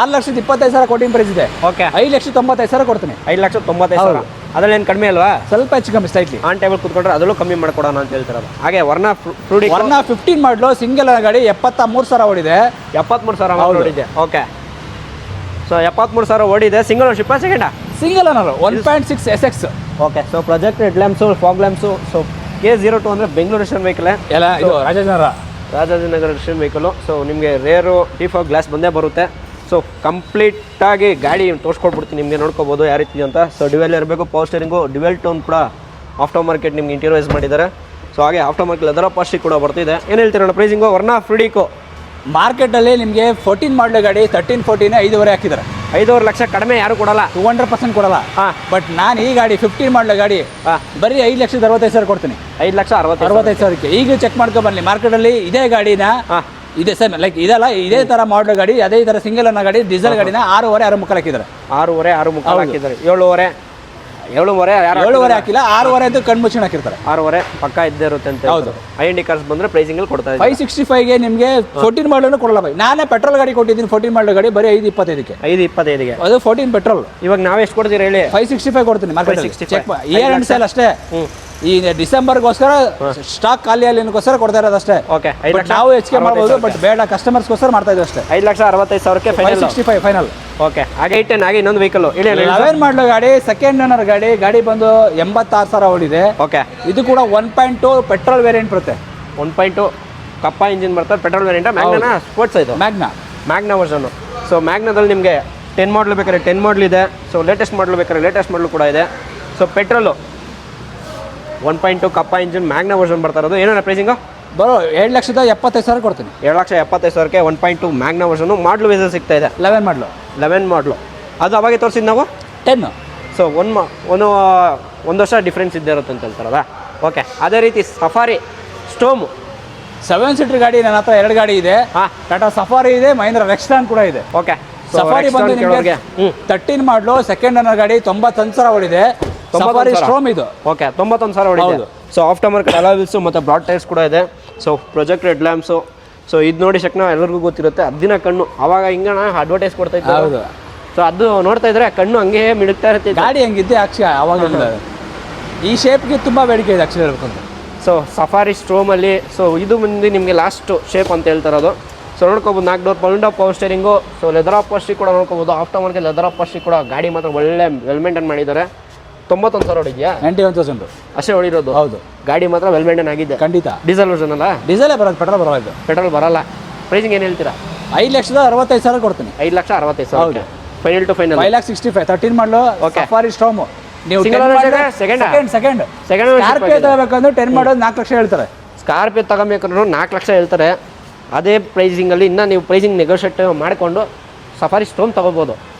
6,25,000 ಕೋಟಿಂಗ್ ಪ್ರೈಸ್ ಇದೆ. ಓಕೆ, 5,95,000 ಕೊಡ್ತೀನಿ. 5,95,000 ಅದ್ರಲ್ಲಿ ಏನು ಕಡಿಮೆ ಅಲ್ವಾ? ಸ್ವಲ್ಪ ಹೆಚ್ಚು ಕಮ್ಮಿ ಸ್ಲೈಟ್ಲಿ ಆನ್ ಟೇಬಲ್ ಕುತ್ಕೊಂಡ್ರೆ ಅದರಲ್ಲೂ ಕಮ್ಮಿ ಮಾಡ್ಕೊಡೋಣ ಅಂತ ಹೇಳ್ತಾರೆ. ಹಾಗೆ ವರ್ನಾ ಫ್ರೂಡಿ 15 ಮಾಡಲು ಸಿಂಗಲ್ ಗಾಡಿ 73,000 ಓಡಿದೆ. 73,000 ಓಡಿದೆ. ಓಕೆ, ಸೊ 73,000 ಓಡಿದೆ. Single ownership ಸೆಕೆಂಡಾ? ಸಿಂಗಲ್ ಅನ್ನೋರು 1.6 SX. Okay, so project head lamps, fog lamps. So K02 ಅಂದರೆ ಬೆಂಗಳೂರು ರಿಜಿಸ್ಟ್ರೇಷನ್ ವೆಹಿಕಲ್ ಎಲ್ಲ. ಇದು ರಾಜಾಜಿನಗರ ರಿಜಿಸ್ಟ್ರೇಷನ್ ವೆಹಿಕಲು. ಸೊ ನಿಮಗೆ ರೇರು ಟಿ4 ಗ್ಲಾಸ್ ಬಂದೇ ಬರುತ್ತೆ. ಸೊ ಕಂಪ್ಲೀಟಾಗಿ ಗಾಡಿ ತೋರಿಸ್ಕೊಟ್ಬಿಡ್ತೀನಿ ನಿಮಗೆ, ನೋಡ್ಕೋಬೋದು ಯಾವ ರೀತಿ ಅಂತ. ಸೊ ಡ್ಯುವೆಲ್ ಇರಬೇಕು, ಪವರ್ ಸ್ಟೇರಿಂಗು, ಡ್ಯುವೆಲ್ ಟೋನ್ ಕೂಡ ಆಫ್ಟರ್ ಮಾರ್ಕೆಟ್ ನಿಮ್ಗೆ ಇಂಟೀರಿಯರ್ಸ್ ಮಾಡಿದ್ದಾರೆ. ಸೊ ಹಾಗೆ ಆಫ್ಟರ್ ಮಾರ್ಕೆಟ್ ಲೆದರ್ ಪಾಸ್ಟಿ ಕೂಡ ಬರ್ತಿದೆ. ಏನು ಹೇಳ್ತೀರಣ್ಣ ಪ್ರೈಸಿಂಗು? ವರ್ನಾ ಫ್ರೂಡಿಕೋ ಮಾರ್ಕೆಟಲ್ಲಿ ನಿಮಗೆ 14 ಮಾಡಲು ಗಾಡಿ 13, 14 5,500 ಹಾಕಿದ್ದಾರೆ. 5,500 ಲಕ್ಷ ಕಡಿಮೆ ಯಾರು ಕೊಡಲ್ಲ, 200% ಕೊಡಲ್ಲ. ಬಟ್ ನಾನು ಈ ಗಾಡಿ 15 ಮಾಡಲು ಗಾಡಿ ಬರೀ 5,65,000 ಕೊಡ್ತೀನಿ. 5,65,000 ಈಗ ಚೆಕ್ ಮಾಡ್ಕೊ ಬನ್ನಿ ಮಾರ್ಕೆಟಲ್ಲಿ. ಇದೇ ಗಾಡಿನ ಇದೆ ಸೇಮ್ ಲೈಕ್ ಇದಲ್ಲ, ಇದೇ ತರ ಮಾಡಲ್ ಗಾಡಿ, ಅದೇ ತರ ಸಿಂಗಲ್ ಅನ್ನೋ ಗಾಡಿ ಡೀಸೆಲ್ ಗಾಡಿನ 6,500 6,300 ಹಾಕಿದ್ದಾರೆ. 6,500 ಹಾಕಿದ್ದಾರೆ. 7,500 ಹಾಕಿಲ್ಲ, 6,500 ಅಂತ ಕಣ್ಣು ಮುಚ್ಚಿನ ಹಾಕಿರ್ತಾರೆ. 6,500 ಪಕ್ಕ ಇದ್ದೇ ಇರುತ್ತೆ ಅಂತ. ಹೌದು, ಐಡೆಂಟಿ ಕಾರ್ಸ್ ಬಂದ್ರೆ ಪ್ರೈಸಿಂಗ್ ಅಲ್ಲಿ ಕೊಡ್ತಾ ಇದ್ದಾರೆ. 565ಗೆ ನಿಮಗೆ 14 ಮಾಡಲು ಕೊಡಲ್ಲ ಬೈ. ನಾನೇ ಪೆಟ್ರೋಲ್ ಗಾಡಿ ಕೊಟ್ಟಿದ್ದೀನಿ 14 ಮಾಡಲು ಗಾಡಿ ಬರೀ 5,25ಗೆ. 5,25ಗೆ ಅದು 14 ಪೆಟ್ರೋಲ್. ಇವಾಗ ನಾವ್ ಎಷ್ಟು ಕೊಡ್ತೀರಾ ಹೇಳಿ? 565 ಕೊಡ್ತೀನಿ ಮಾರ್ಕೆಟ್. ಇಯರ್ ಅಂಡ್ ಸೇಲ್ ಅಷ್ಟೇ. ಈ ಡಿಸೆಂಬರ್ಗೋಸ್ಕರ ಸ್ಟಾಕ್ ಖಾಲಿ ಅಲ್ಲಿಗೋಸ್ಕರ ಕೊಡ್ತಾ ಇರೋದು ಅಷ್ಟೇ. ಓಕೆ, ನಾವು ಹೆಚ್ಚಿಗೆ ಮಾಡ್ಬೋದು, ಬಟ್ ಬೇಡ ಕಸ್ಟಮರ್ಸ್ಗೋಸ್ಕರ ಮಾಡ್ತಾ ಇದ್ದೀವಿ ಅಷ್ಟೇ. 5,65,000ಕ್ಕೆ 565 ಫೈನಲ್. ಓಕೆ, ಹಾಗೆ 8 ಹಾಗೆ ಇನ್ನೊಂದು ವೆಹಿಕಲ್ 11 ಮಾಡಲು ಗಾಡಿ ಸೆಕೆಂಡ್ ಓನರ್ ಗಾಡಿ ಬಂದು 86,000 ಓಡಿದೆ. ಓಕೆ, ಇದು ಕೂಡ 1.2 ಪೆಟ್ರೋಲ್ ವೇರಿಯಂಟ್ ಬರುತ್ತೆ. 1.2 ಕಪ್ಪ ಇಂಜಿನ್ ಬರ್ತಾರೆ, ಪೆಟ್ರೋಲ್ ವೇರಿಯಂಟ್. ಮ್ಯಾಗ್ನಾ ಸ್ಪೋರ್ಟ್ಸ್ ಇದು, ಮ್ಯಾಗ್ನಾ ವರ್ಷನ್. ಸೊ ಮ್ಯಾಗ್ನಾದಲ್ಲಿ ನಿಮಗೆ 10 ಮಾಡಲ್ ಬೇಕಾದ್ರೆ 10 ಮಾಡಲ್ ಇದೆ. ಸೊ ಲೇಟೆಸ್ಟ್ ಮಾಡಲ್ ಬೇಕಾದ್ರೆ ಲೇಟೆಸ್ಟ್ ಮಾಡಲ್ ಕೂಡ ಇದೆ. ಸೊ ಪೆಟ್ರೋಲು 1.2 ಕಪ್ಪ ಇಂಜಿನ್ ಮ್ಯಾಗ್ನಾ ವರ್ಷನ್ ಬರ್ತಾ ಇರೋದು. ಏನಾರ ಪ್ರೈಸಿಂಗು? ಬರೋ 7,75,000 ಕೊಡ್ತೀನಿ. 7,75,000ಕ್ಕೆ 1.2 ಮ್ಯಾಗ್ನಾ ವರ್ಷನು ಮಾಡಲ್ ವೈಸ್ ಸಿಗ್ತಾ ಇದೆ. 11 ಮಾಡಲು ಅದು ಅವಾಗೆ ತೋರಿಸಿದ್ದು ನಾವು 10. ಸೊ ಒಂದು ವರ್ಷ ಡಿಫ್ರೆನ್ಸ್ ಇದ್ದೇ ಇರುತ್ತೆ ಅಂತ ಹೇಳ್ತಾರಲ್ಲ. ಓಕೆ, ಅದೇ ರೀತಿ ಸಫಾರಿ ಸ್ಟೋಮು 7 ಸೀಟರ್ ಗಾಡಿ ನನ್ನ ಹತ್ರ 2 ಗಾಡಿ ಇದೆ. ಟಾಟಾ ಸಫಾರಿ ಇದೆ, ಮಹೀಂದ್ರ ರೆಕ್ಸ್ಟಾನ್ ಕೂಡ ಇದೆ. ಓಕೆ, ಸಫಾರಿ ಬಂದು ನಿಮಗೆ 13 ಮಾಡಲು ಸೆಕೆಂಡ್ ಓನರ್ ಗಾಡಿ 91,000 ಓಡಿದೆ. ಸಫಾರಿ ಸ್ಟ್ರೋಮ್ ಇದು. ಓಕೆ, 91,000 ಓಡಿದೆ. ಸೊ ಆಫ್ಟರ್ ಮಾರ್ಕೆಟ್ ಅಲಾವಿಲ್ಸು ಮತ್ತು ಬ್ರಾಡ್ ಟೈರ್ಸ್ ಕೂಡ ಇದೆ. So project head lamps. So ಇದು ನೋಡಿ ಶಕ್ನ ಎಲ್ಲರಿಗೂ ಗೊತ್ತಿರುತ್ತೆ. ಅದಿನ ಕಣ್ಣು ಅವಾಗ ಹಿಂಗಣ ಅಡ್ವರ್ಟೈಸ್ ಕೊಡ್ತಾ ಇತ್ತು. ಹೌದು. ಸೊ ಅದು ನೋಡ್ತಾ ಇದ್ರೆ ಕಣ್ಣು ಹಂಗೆ ಮಿಡುಕ್ತಾ ಇರುತ್ತೆ. ಗಾಡಿ ಹಂಗಿದ್ದೆ ಅಕ್ಷಯ ಅವಾಗ. ಈ ಶೇಪ್ಗೆ ತುಂಬ ಬೇಡಿಕೆ ಇದೆ ಆಕ್ಚುಲಿ ಹೇಳ್ಬೇಕಂತ. ಸೊ ಸಫಾರಿ ಸ್ಟ್ರೋಮಲ್ಲಿ ಸೊ ಇದು ಮುಂದೆ ನಿಮಗೆ ಲಾಸ್ಟ್ ಶೇಪ್ ಅಂತ ಹೇಳ್ತಾರದು. ಸೊ ನೋಡ್ಕೋಬೋದು 4 ಡೋರ್ ಪೌಂಡ್ ಆಫ್ power steering. So leather upholstery ಕೂಡ ನೋಡ್ಕೋಬೋದು. Aftermarket leather upholstery ಕೂಡ ಗಾಡಿ ಮಾತ್ರ ಒಳ್ಳೆ ವೆಲ್ ಮೇಂಟೈನ್ ಮಾಡಿದ್ದಾರೆ. 91,000 ಹೊಡಿದ್ಯಾ? 91,000 ಅಷ್ಟೇ ಹೊಡಿರೋದು. ಹೌದು, ಗಾಡಿ ಮಾತ್ರ ವೆಲ್ ಮೇಂಟೈನ್ ಆಗಿದೆ. ಖಂಡಿತ. ಡೀಸೆಲ್ ವರ್ಷನ್ ಅಲ್ಲ? ಡೀಸೆಲೇ ಬರೋದು, ಪೆಟ್ರೋಲ್ ಬರೋದು. ಪೆಟ್ರೋಲ್ ಬರಲ್ಲ. ಪ್ರೈಸಿಂಗ್ ಏನು ಹೇಳ್ತೀರಾ? 5,65,000 ಕೊಡ್ತೀನಿ. 5,65,000 ಫೈನಲ್ ಟು ಫೈನಲ್. 5,65,000 13 ಮಾಡಲು ಸಫಾರಿ ಸ್ಟಾರ್ಮ್. ನೀವು ಸೆಕೆಂಡ್ ಸ್ಕಾರ್ಪಿಯೋ ತಗೋಬೇಕಂದ್ರೆ 10 ಮಾಡೋದು 4 ಲಕ್ಷ ಹೇಳ್ತಾರೆ. ಸ್ಕಾರ್ಪಿಯೋ ತಗೋಬೇಕಂದ್ರೂ 4 ಲಕ್ಷ ಹೇಳ್ತಾರೆ. ಅದೇ ಪ್ರೈಸಿಂಗಲ್ಲಿ ಇನ್ನೂ ನೀವು ಪ್ರೈಸಿಂಗ್ ನೆಗೋಷಿಯೇಟ್ ಮಾಡಿಕೊಂಡು ಸಫಾರಿ ಸ್ಟೋಮ್ ತಗೋಬೋದು.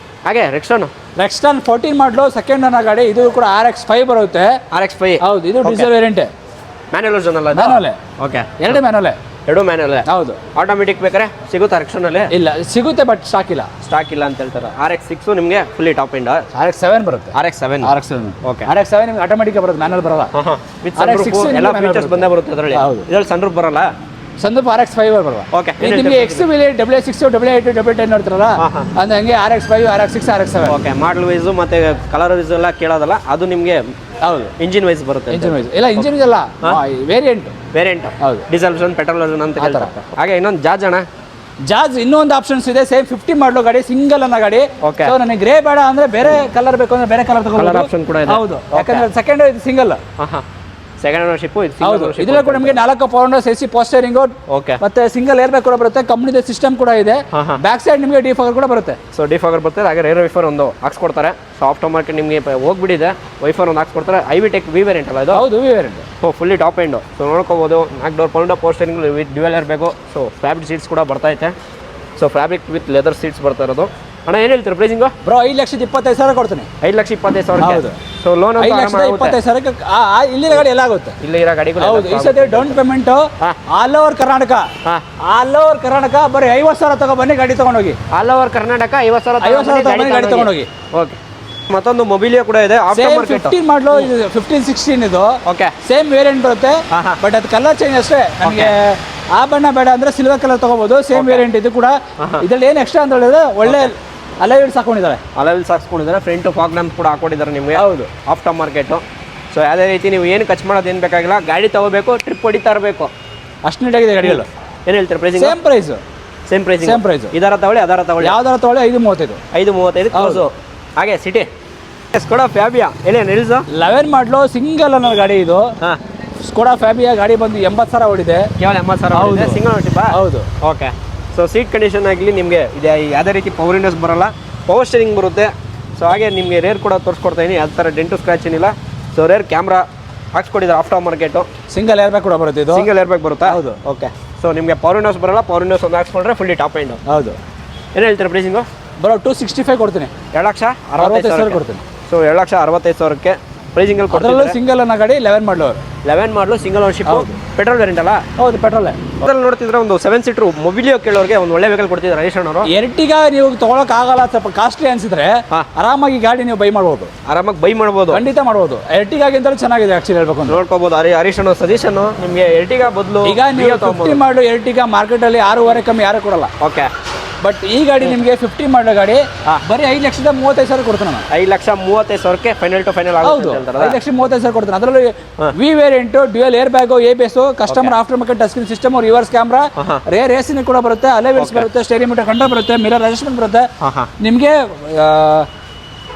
ಹಾಗೆ ರೆಕ್ಸ್ಟಾನ್ 14 ಮಾಡಲು ಸೆಕೆಂಡ್ ಅನ್ನೋ ಗಾಡಿ. ಇದು ಕೂಡ RX5 ಬರುತ್ತೆ. RX5 ಹೌದು, ಇದು ಡೀಸೆಲ್ ವೇರಿಯಂಟ್. ಮ್ಯಾನುವಲ್ ವರ್ಜನ್ ಅಲ್ಲ? ಮ್ಯಾನುವಲ್. ಓಕೆ, ಎರಡು ಮ್ಯಾನುವಲ್. ಹೌದು. ಆಟೋಮೆಟಿಕ್ ಬೇಕಾರೆ ಸಿಗುತ್ತಾ ರೆಕ್ಸ್ಟಾನಲ್ಲಿ? ಇಲ್ಲ, ಸಿಗುತ್ತೆ ಬಟ್ ಸ್ಟಾಕ್ ಇಲ್ಲ ಅಂತ ಹೇಳ್ತಾರೆ. RX6 ನಿಮಗೆ ಫುಲ್ಲಿ ಟಾಪ್ ಎಂಡ್. RX7 ಬರುತ್ತೆ. RX7 okay. RX7 ನಿಮಗೆ ಆಟೋಮೆಟಿಕ್ ಬರುತ್ತೆ, ಮ್ಯಾನುವಲ್ ಬರಲ್ಲ. RX6 ಎಲ್ಲ ಫೀಚರ್ಸ್ ಬಂದೇ ಬರುತ್ತೆ ಅದರಲ್ಲಿ. ಇದರಲ್ಲಿ ಸನ್ರೂಫ್ ಬರಲ್ಲ. ಸಂದರ್ಭ RX5 ಬರಲ್ಲ. ಓಕೆ, ನಿಮಗೆ XV AA6 AA8 AA10 ನೋಡ್ತಾರಲ್ಲ, ಅಂದ್ರೆ ಹಂಗೆ RX5 RX6 RX7. ಓಕೆ, ಮಾಡಲ್ ವೈಸ್ ಮತ್ತೆ ಕಲರ್ ವೈಸ್ ಎಲ್ಲ ಕೇಳೋದಲ್ಲ, ಅದು ನಿಮಗೆ ಹೌದು ಇಂಜಿನ್ ವೈಸ್ ಬರುತ್ತೆ. ಇಂಜಿನ್ ವೈಸ್ ಇಲ್ಲ, ಇಂಜಿನ್ ಅಲ್ಲ, ವೇರಿಯಂಟ್. ಹೌದು, ಡೀಸೆಲ್ ವರ್ಜನ್, ಪೆಟ್ರೋಲ್ ವರ್ಜನ್ ಅಂತ ಹೇಳ್ತಾರೆ. ಹಾಗೆ ಇನ್ನೊಂದು ಜಾಜ್ ಇನ್ನೊಂದು ಆಪ್ಷನ್ಸ್ ಇದೆ. ಸೇಮ್ 50 ಮಾಡಲು ಗಾಡಿ, ಸಿಂಗಲ್ ಅನ್ನೋ ಗಾಡಿ. ಓಕೆ, ಸೊ ನನಗೆ ಗ್ರೇ ಬೇಡ ಅಂದ್ರೆ ಬೇರೆ ಕಲರ್ ಬೇಕು ಅಂದ್ರೆ ಬೇರೆ ಕಲರ್ ತಗೊಳ್ಳೋ ಆಪ್ಷನ್ ಕೂಡ ಇದೆ. ಹೌದು, ಯಾಕಂದ್ರೆ ಸೆಕೆಂಡ್ ಇದು ಸಿಂಗಲ್. Second ownership. ಹೌದು, ಇದರಲ್ಲಿ ಕೂಡ ನಿಮಗೆ 4 ಪವರ್ AC ಪೋಸ್ಟರಿಂಗ್. ಓಕೆ, ಮತ್ತೆ ಸಿಂಗಲ್ ಏರ್ ಬ್ಯಾಗ್ ಕೂಡ ಬರುತ್ತೆ. ಕಂಪ್ನಿದ ಸಿಸ್ಟಮ್ ಕೂಡ ಇದೆ. ಬ್ಯಾಕ್ ಸೈಡ್ ನಿಮಗೆ ಡಿಫಾಗರ್ ಕೂಡ ಬರುತ್ತೆ. ಸೊ ಡಿಫಾಗರ್ ಬರುತ್ತೆ. ಹಾಗೆ ರೇರ್ ವೈಫರ್ ಒಂದು ಹಾಕ್ಸ್ಕೊಡ್ತಾರೆ. ಸೊ ಆಫ್ಟರ್ ಮಾರ್ಕೆಟ್ ನಿಮಗೆ ಹೋಗ್ಬಿಟ್ಟಿದೆ, ವೈಫರ್ ಒಂದು ಹಾಕ್ಸ್ಕೊಡ್ತಾರೆ. ಐವಿಟೆಕ್ ವಿ ವೇರಿಯಂಟ್ ಅಲ್ಲ ಇದು? ಹೌದು, V variant. So fully top end. So ನೋಡ್ಕೋಬೋದು, 4 ಡೋರ್ ಪೌಂಡ ಪೋಸ್ಟರಿಂಗ್ ವಿತ್ ಡ್ಯುಯಲ್ ಇರಬೇಕು. ಸೊ ಫ್ಯಾಬ್ರಿಕ್ ಸೀಟ್ಸ್ ಕೂಡ ಬರ್ತೈತೆ. So fabric with leather seats ಬರ್ತಾ ಇರೋದು. ಅಣ್ಣ ಏನು ಹೇಳ್ತೀರಾ ಪ್ರೈಸಿಂಗು? ಬ್ರೋ 5,25,000 ಕೊಡ್ತೀನಿ. 5,25,000. ಹೌದು. ಸೊ ಲೋನ್ 5,25,000 ಇಲ್ಲಿನ ಗಾಡಿ ಎಲ್ಲ ಆಗುತ್ತೆ. ಇಲ್ಲಿ ಇರೋ ಗಾಡಿಗಳು. ಹೌದು, ಈ ಸತಿ down payment all over Karnataka ಬರೀ 50,000 ತಗೋ ಬನ್ನಿ, ಗಾಡಿ ತಗೊಂಡೋಗಿ. ಆಲ್ ಓವರ್ ಕರ್ನಾಟಕ 50,000 ಗಾಡಿ ತಗೊಂಡೋಗಿ. ಓಕೆ, ಮತ್ತೊಂದು ಮೊಬಿಲಿಯೋ ಕೂಡ ಇದೆ. 15 ಮಾಡಲು, ಇದು 15-16 ಇದು. ಓಕೆ, ಸೇಮ್ ವೇರಿಯಂಟ್ ಬರುತ್ತೆ, ಬಟ್ ಅದು ಕಲರ್ ಚೇಂಜ್ ಅಷ್ಟೇ. ನಮಗೆ ಆ ಬಣ್ಣ ಬೇಡ ಅಂದ್ರೆ ಸಿಲ್ವರ್ ಕಲರ್ ತಗೋಬಹುದು. ಸೇಮ್ ವೇರಿಯಂಟ್ ಇದು ಕೂಡ. ಇದ್ರಲ್ಲಿ ಏನು ಎಕ್ಸ್ಟ್ರಾ ಅಂತ ಹೇಳಿದ್ರೆ ಒಳ್ಳೆ ಅಲೈವಿಲ್ಸ್ ಹಾಕೊಂಡಿದ್ದಾರೆ. ಹಾಕ್ಸ್ಕೊಂಡಿದ್ದಾರೆ. ಫ್ರಂಟ್ ಫಾಗ್ ಲ್ಯಾಂಪ್ ಕೂಡ ಹಾಕೊಂಡಿದ್ದಾರೆ ನಿಮಗೆ. ಹೌದು, ಆಫ್ಟರ್ ಮಾರ್ಕೆಟು. ಸೊ ಯಾವುದೇ ರೀತಿ ನೀವು ಏನು ಖರ್ಚು ಮಾಡೋದು ಏನು ಬೇಕಾಗಿಲ್ಲ. ಗಾಡಿ ತಗೋಬೇಕು, ಟ್ರಿಪ್ ಹೊಡಿತಾ ಇರಬೇಕು, ಅಷ್ಟು ನೀಟಾಗಿದೆ ಗಾಡಿಗಳು. ಏನು ಹೇಳ್ತೀರಾ ಪ್ರೈಸಿಂಗ್? Same price. ಇದರ ತಗೊಳ್ಳಿ, ಅದರ ತಗೊಳ್ಳಿ. ಯಾವ್ದಾರ ತಗೊಳ್ಳಿ. 5,35 ಕ್ಲೋಸು. ಹಾಗೆ ಸಿಟಿ ಸ್ಕೋಡಾ ಫ್ಯಾಬಿಯಾ ಏನೇನು ನಿಲ್ಸು 11 ಮಾಡಲು ಸಿಂಗಲ್ ಅನ್ನೋ ಗಾಡಿ ಇದು. ಸ್ಕೋಡಾ ಫ್ಯಾಬಿಯಾ ಗಾಡಿ ಬಂದು 80,000 ಓಡಿದೆ. ಕೇವಲ 80,000 ಸಿಂಗಲ್ ಓಟಿಪಾ? ಹೌದು. ಓಕೆ, ಸೊ ಸೀಟ್ ಕಂಡೀಷನ್ ಆಗಲಿ ನಿಮಗೆ ಇದೆ, ಯಾವುದೇ ರೀತಿ ಪವರ್ ವಿಂಡೋಸ್ ಬರೋಲ್ಲ, ಪವರ್ ಸ್ಟೀರಿಂಗ್ ಬರುತ್ತೆ. ಸೊ ಹಾಗೆ ನಿಮಗೆ ರೇರ್ ಕೂಡ ತೋರಿಸ್ಕೊಡ್ತಾ ಇದೀನಿ. ಯಾವ ಥರ ಡೆಂಟು ಸ್ಕ್ರಾಚ್ ಏನಿಲ್ಲ. ಸೊ ರೇರ್ ಕ್ಯಾಮ್ರಾ ಹಾಕ್ಸ್ಕೊಟ್ಟಿದ್ದಾರೆ. Aftermarket single airbag ಕೂಡ ಬರುತ್ತೆ. ಇದು ಸಿಂಗಲ್ ಏರ್ ಬ್ಯಾಗ್ ಬರುತ್ತಾ? ಹೌದು. ಓಕೆ, ಸೊ ನಿಮಗೆ ಪವರ್ ವಿಂಡೋಸ್ ಬರೋಲ್ಲ, ಪವರ್ ವಿಂಡೋಸ್ ಒಂದು ಹಾಕ್ಸ್ಕೊಂಡ್ರೆ ಫುಲ್ಲಿ ಟಾಪ್ ಎಂಡು. ಹೌದು. ಏನು ಹೇಳ್ತೀರಾ ಪ್ರೈಸಿಂಗು? ಬರೋ 265 ಕೊಡ್ತೀನಿ. 2,65,000 ಕೊಡ್ತೀನಿ. ಸೊ 2,65,000 ಪ್ರೈಸಿಂಗಲ್ಲಿ ಕೊಡ್ತಾರೆ. ಸಿಂಗಲ್ ಅನ್ನೋ ಗಾಡಿ 11 ಮಾಡಲು 11 ಮಾಡಲು ಸಿಂಗಲ್ ಓನರ್ಶಿಪ್. ಪೆಟ್ರೋಲ್ ವೇರಿಯಂಟ್ ಅಲ್ಲ? ಹೌದು, ಪೆಟ್ರೋಲ್. ಅದ್ರಲ್ಲಿ ನೋಡ್ತಿದ್ರೆ ಒಂದು 7 ಸೀಟರ್ ಮೊಬಿಲಿಯೋ ಕೇಳೋರಿಗೆ ಒಂದು ಒಳ್ಳೆ ವೆಹಿಕಲ್ ಕೊಡ್ತಿದ್ದಾರೆ ಹರೀಶ್ ಅವರು. ಎರ್ಟಿಗಾ ನೀವು ತಗೊಳಕ್ ಆಗಲ್ಲ, ಸ್ವಲ್ಪ ಕಾಸ್ಟ್ಲಿ ಅನ್ಸಿದ್ರೆ ಆರಾಮಾಗಿ ಗಾಡಿ ನೀವು ಬೈ ಮಾಡ್ಬೋದು. ಆರಾಮಾಗಿ ಬೈ ಮಾಡ್ಬೋದು, ಖಂಡಿತ ಮಾಡ್ಬೋದು. ಎರ್ಟಿಗಾಗಿಂತ ಚೆನ್ನಾಗಿದೆ ಆಕ್ಚುಲಿ ಹೇಳ್ಬೇಕು ಅಂದ್ರೆ. ನೋಡ್ಕೋಬಹುದು. ಹರೀಶ್ ಅನ್ನೋ ಸಜೆಷನ್ ನಿಮಗೆ ಎರ್ಟಿಗಾ ಬದಲು ಈಗ ನೀವು 50 ಮಾಡಲು ಎರ್ಟಿಗಾ ಮಾರ್ಕೆಟ್ ಅಲ್ಲಿ 6,500 ಕಮ್ಮಿ ಯಾರು ಕೊಡಲ್ಲ. ಓಕೆ, ಬಟ್ ಈ ಗಾಡಿ ನಿಮಗೆ 50 ಮಾಡೋ ಗಾಡಿ ಬರೀ 5,35,000 ಕೊಡ್ತಾನೆ. 5,35,000 ಫೈನಲ್ ಟು ಫೈನಲ್ ಆಗುತ್ತೆ. 5,35,000 ಕೊಡ್ತಾನೆ. ಅದರಲ್ಲಿ V variant, dual airbag, ABS, customer aftermarket touch screen system, reverse camera, rear AC ಕೂಡ ಬರುತ್ತೆ, ಅಲೈವಿಲ್ಸ್ ಬರುತ್ತೆ, ಸ್ಟೇರಿಂಗ್ ಮೀಟರ್ ಕಂಟ್ರೋಲ್ ಬರುತ್ತೆ, ಮಿರರ್ ಅಡ್ಜಸ್ಟ್ಮೆಂಟ್ ಬರುತ್ತೆ. ನಿಮಗೆ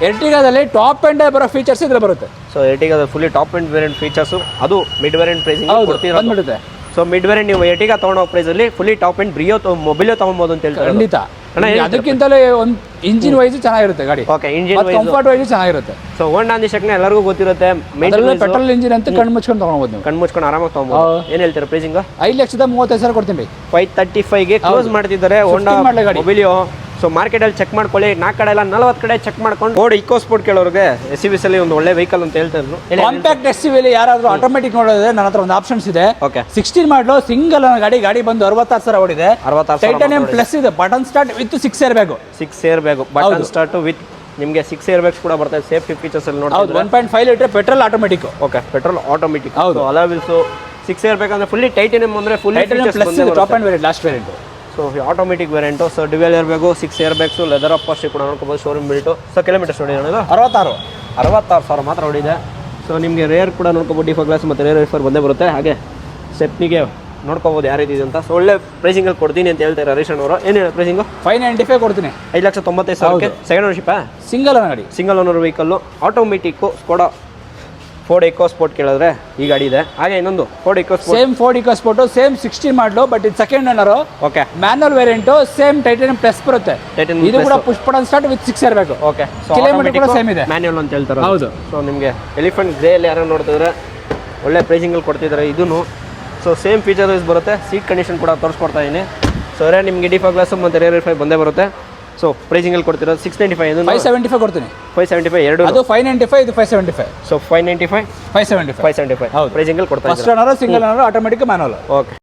ಎರ್ಟಿಗಾದಲ್ಲಿ ಟಾಪ್ ಎಂಡ್ ಬರೋ ಫೀಚರ್ಸ್ ಇದ್ರೆ ಬರುತ್ತೆ. ಸೊ ಎರ್ಟಿಗಾದ fully top end variant features, ಅದು ಮಿಡ್ ವೇರಿಯಂಟ್ ಪ್ರೈಸಿಂಗ್ ಬಂದ್ಬಿಡುತ್ತೆ. ಸೊ ಮಿಡ್ ವೇರಿಯಂಟ್ ನೀವು ಎರ್ಟಿಗಾ ತೊಗೊಳೋ ಪ್ರೈಸಲ್ಲಿ ಫುಲ್ಲಿ ಟಾಪ್ ಎಂಡ್ ಮೊಬಿಲಿಯೋ ತೊಗೊಬೋದು ಅಂತ ಹೇಳ್ತಾರೆ. ಖಂಡಿತ. ಅದಕ್ಕಿಂತಲೇ ಒಂದು ಇಂಜಿನ್ ವೈಸ್ ಚೆನ್ನಾಗಿರುತ್ತೆ ಗಾಡಿ. ಓಕೆ, ಇಂಜಿನ್ ಕಂಫರ್ಟ್ ವೈಸ್ ಚೆನ್ನಾಗಿರುತ್ತೆ. ಸೊ ಹೋಂಡಾ ಅಂದ ಶಕ್ನೆ ಎಲ್ಲರಿಗೂ ಗೊತ್ತಿರುತ್ತೆ. ಪೆಟ್ರೋಲ್ ಇಂಜಿನ್ ಅಂತ ಕಣ್ಣು ಮುಚ್ಕೊಂಡು ತಗೊಳ್ಬೋದು ನೀವು. ಕಣ್ಣು ಮುಚ್ಕೊಂಡು ಆರಾಮಾಗಿ ತಗೊಬೋದು. ಏನು ಹೇಳ್ತೀರಾ ಪ್ರೈಸಿಂಗ್? 5,35,000 ಕೊಡ್ತೀನಿ. 535ಗೆ ಕ್ಲೋಸ್ ಮಾಡ್ತಿದ್ದಾರೆ ಹೋಂಡಾ ಮೊಬಿಲಿಯೋ. ಸೊ ಮಾರ್ಕೆಟಲ್ಲಿ ಚೆಕ್ ಮಾಡ್ಕೊಳ್ಳಿ. 4 ಕಡೆ ಎಲ್ಲ 40 ಕಡೆ ಚೆಕ್ ಮಾಡ್ಕೊಂಡು ನೋಡಿ. ಇಕೋ ಸ್ಪೋರ್ಟ್ ಕೇಳೋರಿಗೆ SUVs ಅಲ್ಲಿ ಒಂದು ಒಳ್ಳೆ ವೆಹಿಕಲ್ ಅಂತ ಹೇಳ್ತಾ ಇದ್ರು. ಕಾಂಪ್ಯಾಕ್ಟ್ SUV ಯಾರಾದ್ರೂ ಆಟೋಮೆಟಿಕ್ ನೋಡೋದ್ರೆ ನನ್ನ ಹತ್ರ ಒಂದು ಆಪ್ಷನ್ಸ್ ಇದೆ. ಓಕೆ, 16 ಮಾಡಲು ಸಿಂಗಲ್ ಗಾಡಿ ಬಂದು 66,000 ಓಡಿದೆ. 66,000 ಟೈಟಾನಿಯಂ ಪ್ಲಸ್ ಇದೆ. Button start with 6 air bag. 6 air bag button start with ನಿಮಗೆ 6 ಏರ್ ಬ್ಯಾಗ್ಸ್ ಕೂಡ ಬರ್ತದೆ. ಸೇಫ್ಟಿ ಫೀಚರ್ಸ್ ಅಲ್ಲಿ ನೋಡಿ. 1.5 litre petrol automatic. Okay, petrol automatic. ಹೌದು. ಅಲಾವಿಲ್ಸ್ 6 ಏರ್ ಬ್ಯಾಗ್ ಅಂದ್ರೆ ಫುಲ್ಲಿ ಟೈಟಾನಿಯಂ ಅಂದ್ರೆ fully plus top end variant, last variant. So automatic variant. So dual airbag, 6 airbags, leather upholstery ಕೂಡ ನೋಡ್ಕೋಬೋದು. Showroom built. So kilometres ನೋಡಿ 66,000 ಮಾತ್ರ ಓಡಿದೆ. So ನಿಮಗೆ rear ಕೂಡ ನೋಡ್ಕೋಬೋದು. ಡಿಫಾ ಗ್ಲಾಸ್ ಮತ್ತು ರೇರ್ ವೈಫರ್ ಬಂದೇ ಬರುತ್ತೆ. ಹಾಗೆ ಸ್ಟೆಪ್ನಿಗೆ ನೋಡ್ಕೋಬೋದು ಯಾವ ರೀತಿ ಇದೆ ಅಂತ. ಸೊ ಒಳ್ಳೆ ಪ್ರೈಸಿಂಗಲ್ಲಿ ಕೊಡ್ತೀನಿ ಅಂತ ಹೇಳ್ತಾರೆ ಹರೀಶ್ ಅವರು. ಏನು ಹೇಳಿ ಪ್ರೈಸಿಂಗು? 595 ಕೊಡ್ತೀನಿ. 5,95,000 ಸೆಕೆಂಡ್ ಓನರ್ಶಿಪ್ಪಾ? ಸಿಂಗಲ್ ಗಾಡಿ, single owner vehicle, automatic, Skoda Ford EcoSport ಕೇಳಿದ್ರೆ ಈ ಗಾಡಿ ಇದೆ. ಹಾಗೆ ಇನ್ನೊಂದು Ford EcoSport, same Ford EcoSport, same 16 ಮಾಡಲು, ಬಟ್ ಇದು second owner, okay manual variant, same titanium plus ಬರುತ್ತೆ. Titanium ಇದು ಕೂಡ Plus. Push button start with 6 ಇರಬೇಕು. ಓಕೆ. ಕಿಲೋಮೀಟರ್ ಕೂಡ ಸೇಮ್ ಇದೆ. ಮ್ಯಾನ್ಯುವಲ್ ಅಂತ ಹೇಳ್ತಾರೆ. ಹೌದು. ಸೊ ನಿಮಗೆ ಎಲಿಫೆಂಟ್ ಗ್ರೇ ಅಲ್ಲಿ ಯಾರು ನೋಡ್ತಿದ್ರೆ ಒಳ್ಳೆ ಪ್ರೈಸಿಂಗಲ್ಲಿ ಕೊಡ್ತಿದ್ದಾರೆ ಇದನ್ನು. ಸೊ ಸೇಮ್ ಫೀಚರ್ ವೈಸ್ ಬರುತ್ತೆ. ಸೀಟ್ ಕಂಡೀಷನ್ ಕೂಡ ತೋರಿಸ್ಕೊಡ್ತಾ ಇದ್ದೀನಿ. ಸೊ ನಿಮಗೆ ಡಿಫಾ ಗ್ಲಾಸು ಮತ್ತು ರೇರ್ 5 ಬಂದೇ ಬರುತ್ತೆ. ಸೊ ಪ್ರೈಸಿಂಗಲ್ಲಿ ಕೊಡ್ತಿರೋದು 695, ಇದು 575 ಕೊಡ್ತೀನಿ. 575 ಎರಡು, ಅದು 595, ಇದು 575. ಸೊ 595 575 575 ಹೌದು. ಪ್ರೈಸಿಂಗಲ್ಲಿ ಕೊಡ್ತಾ first owner, single owner, automatic manual. Okay.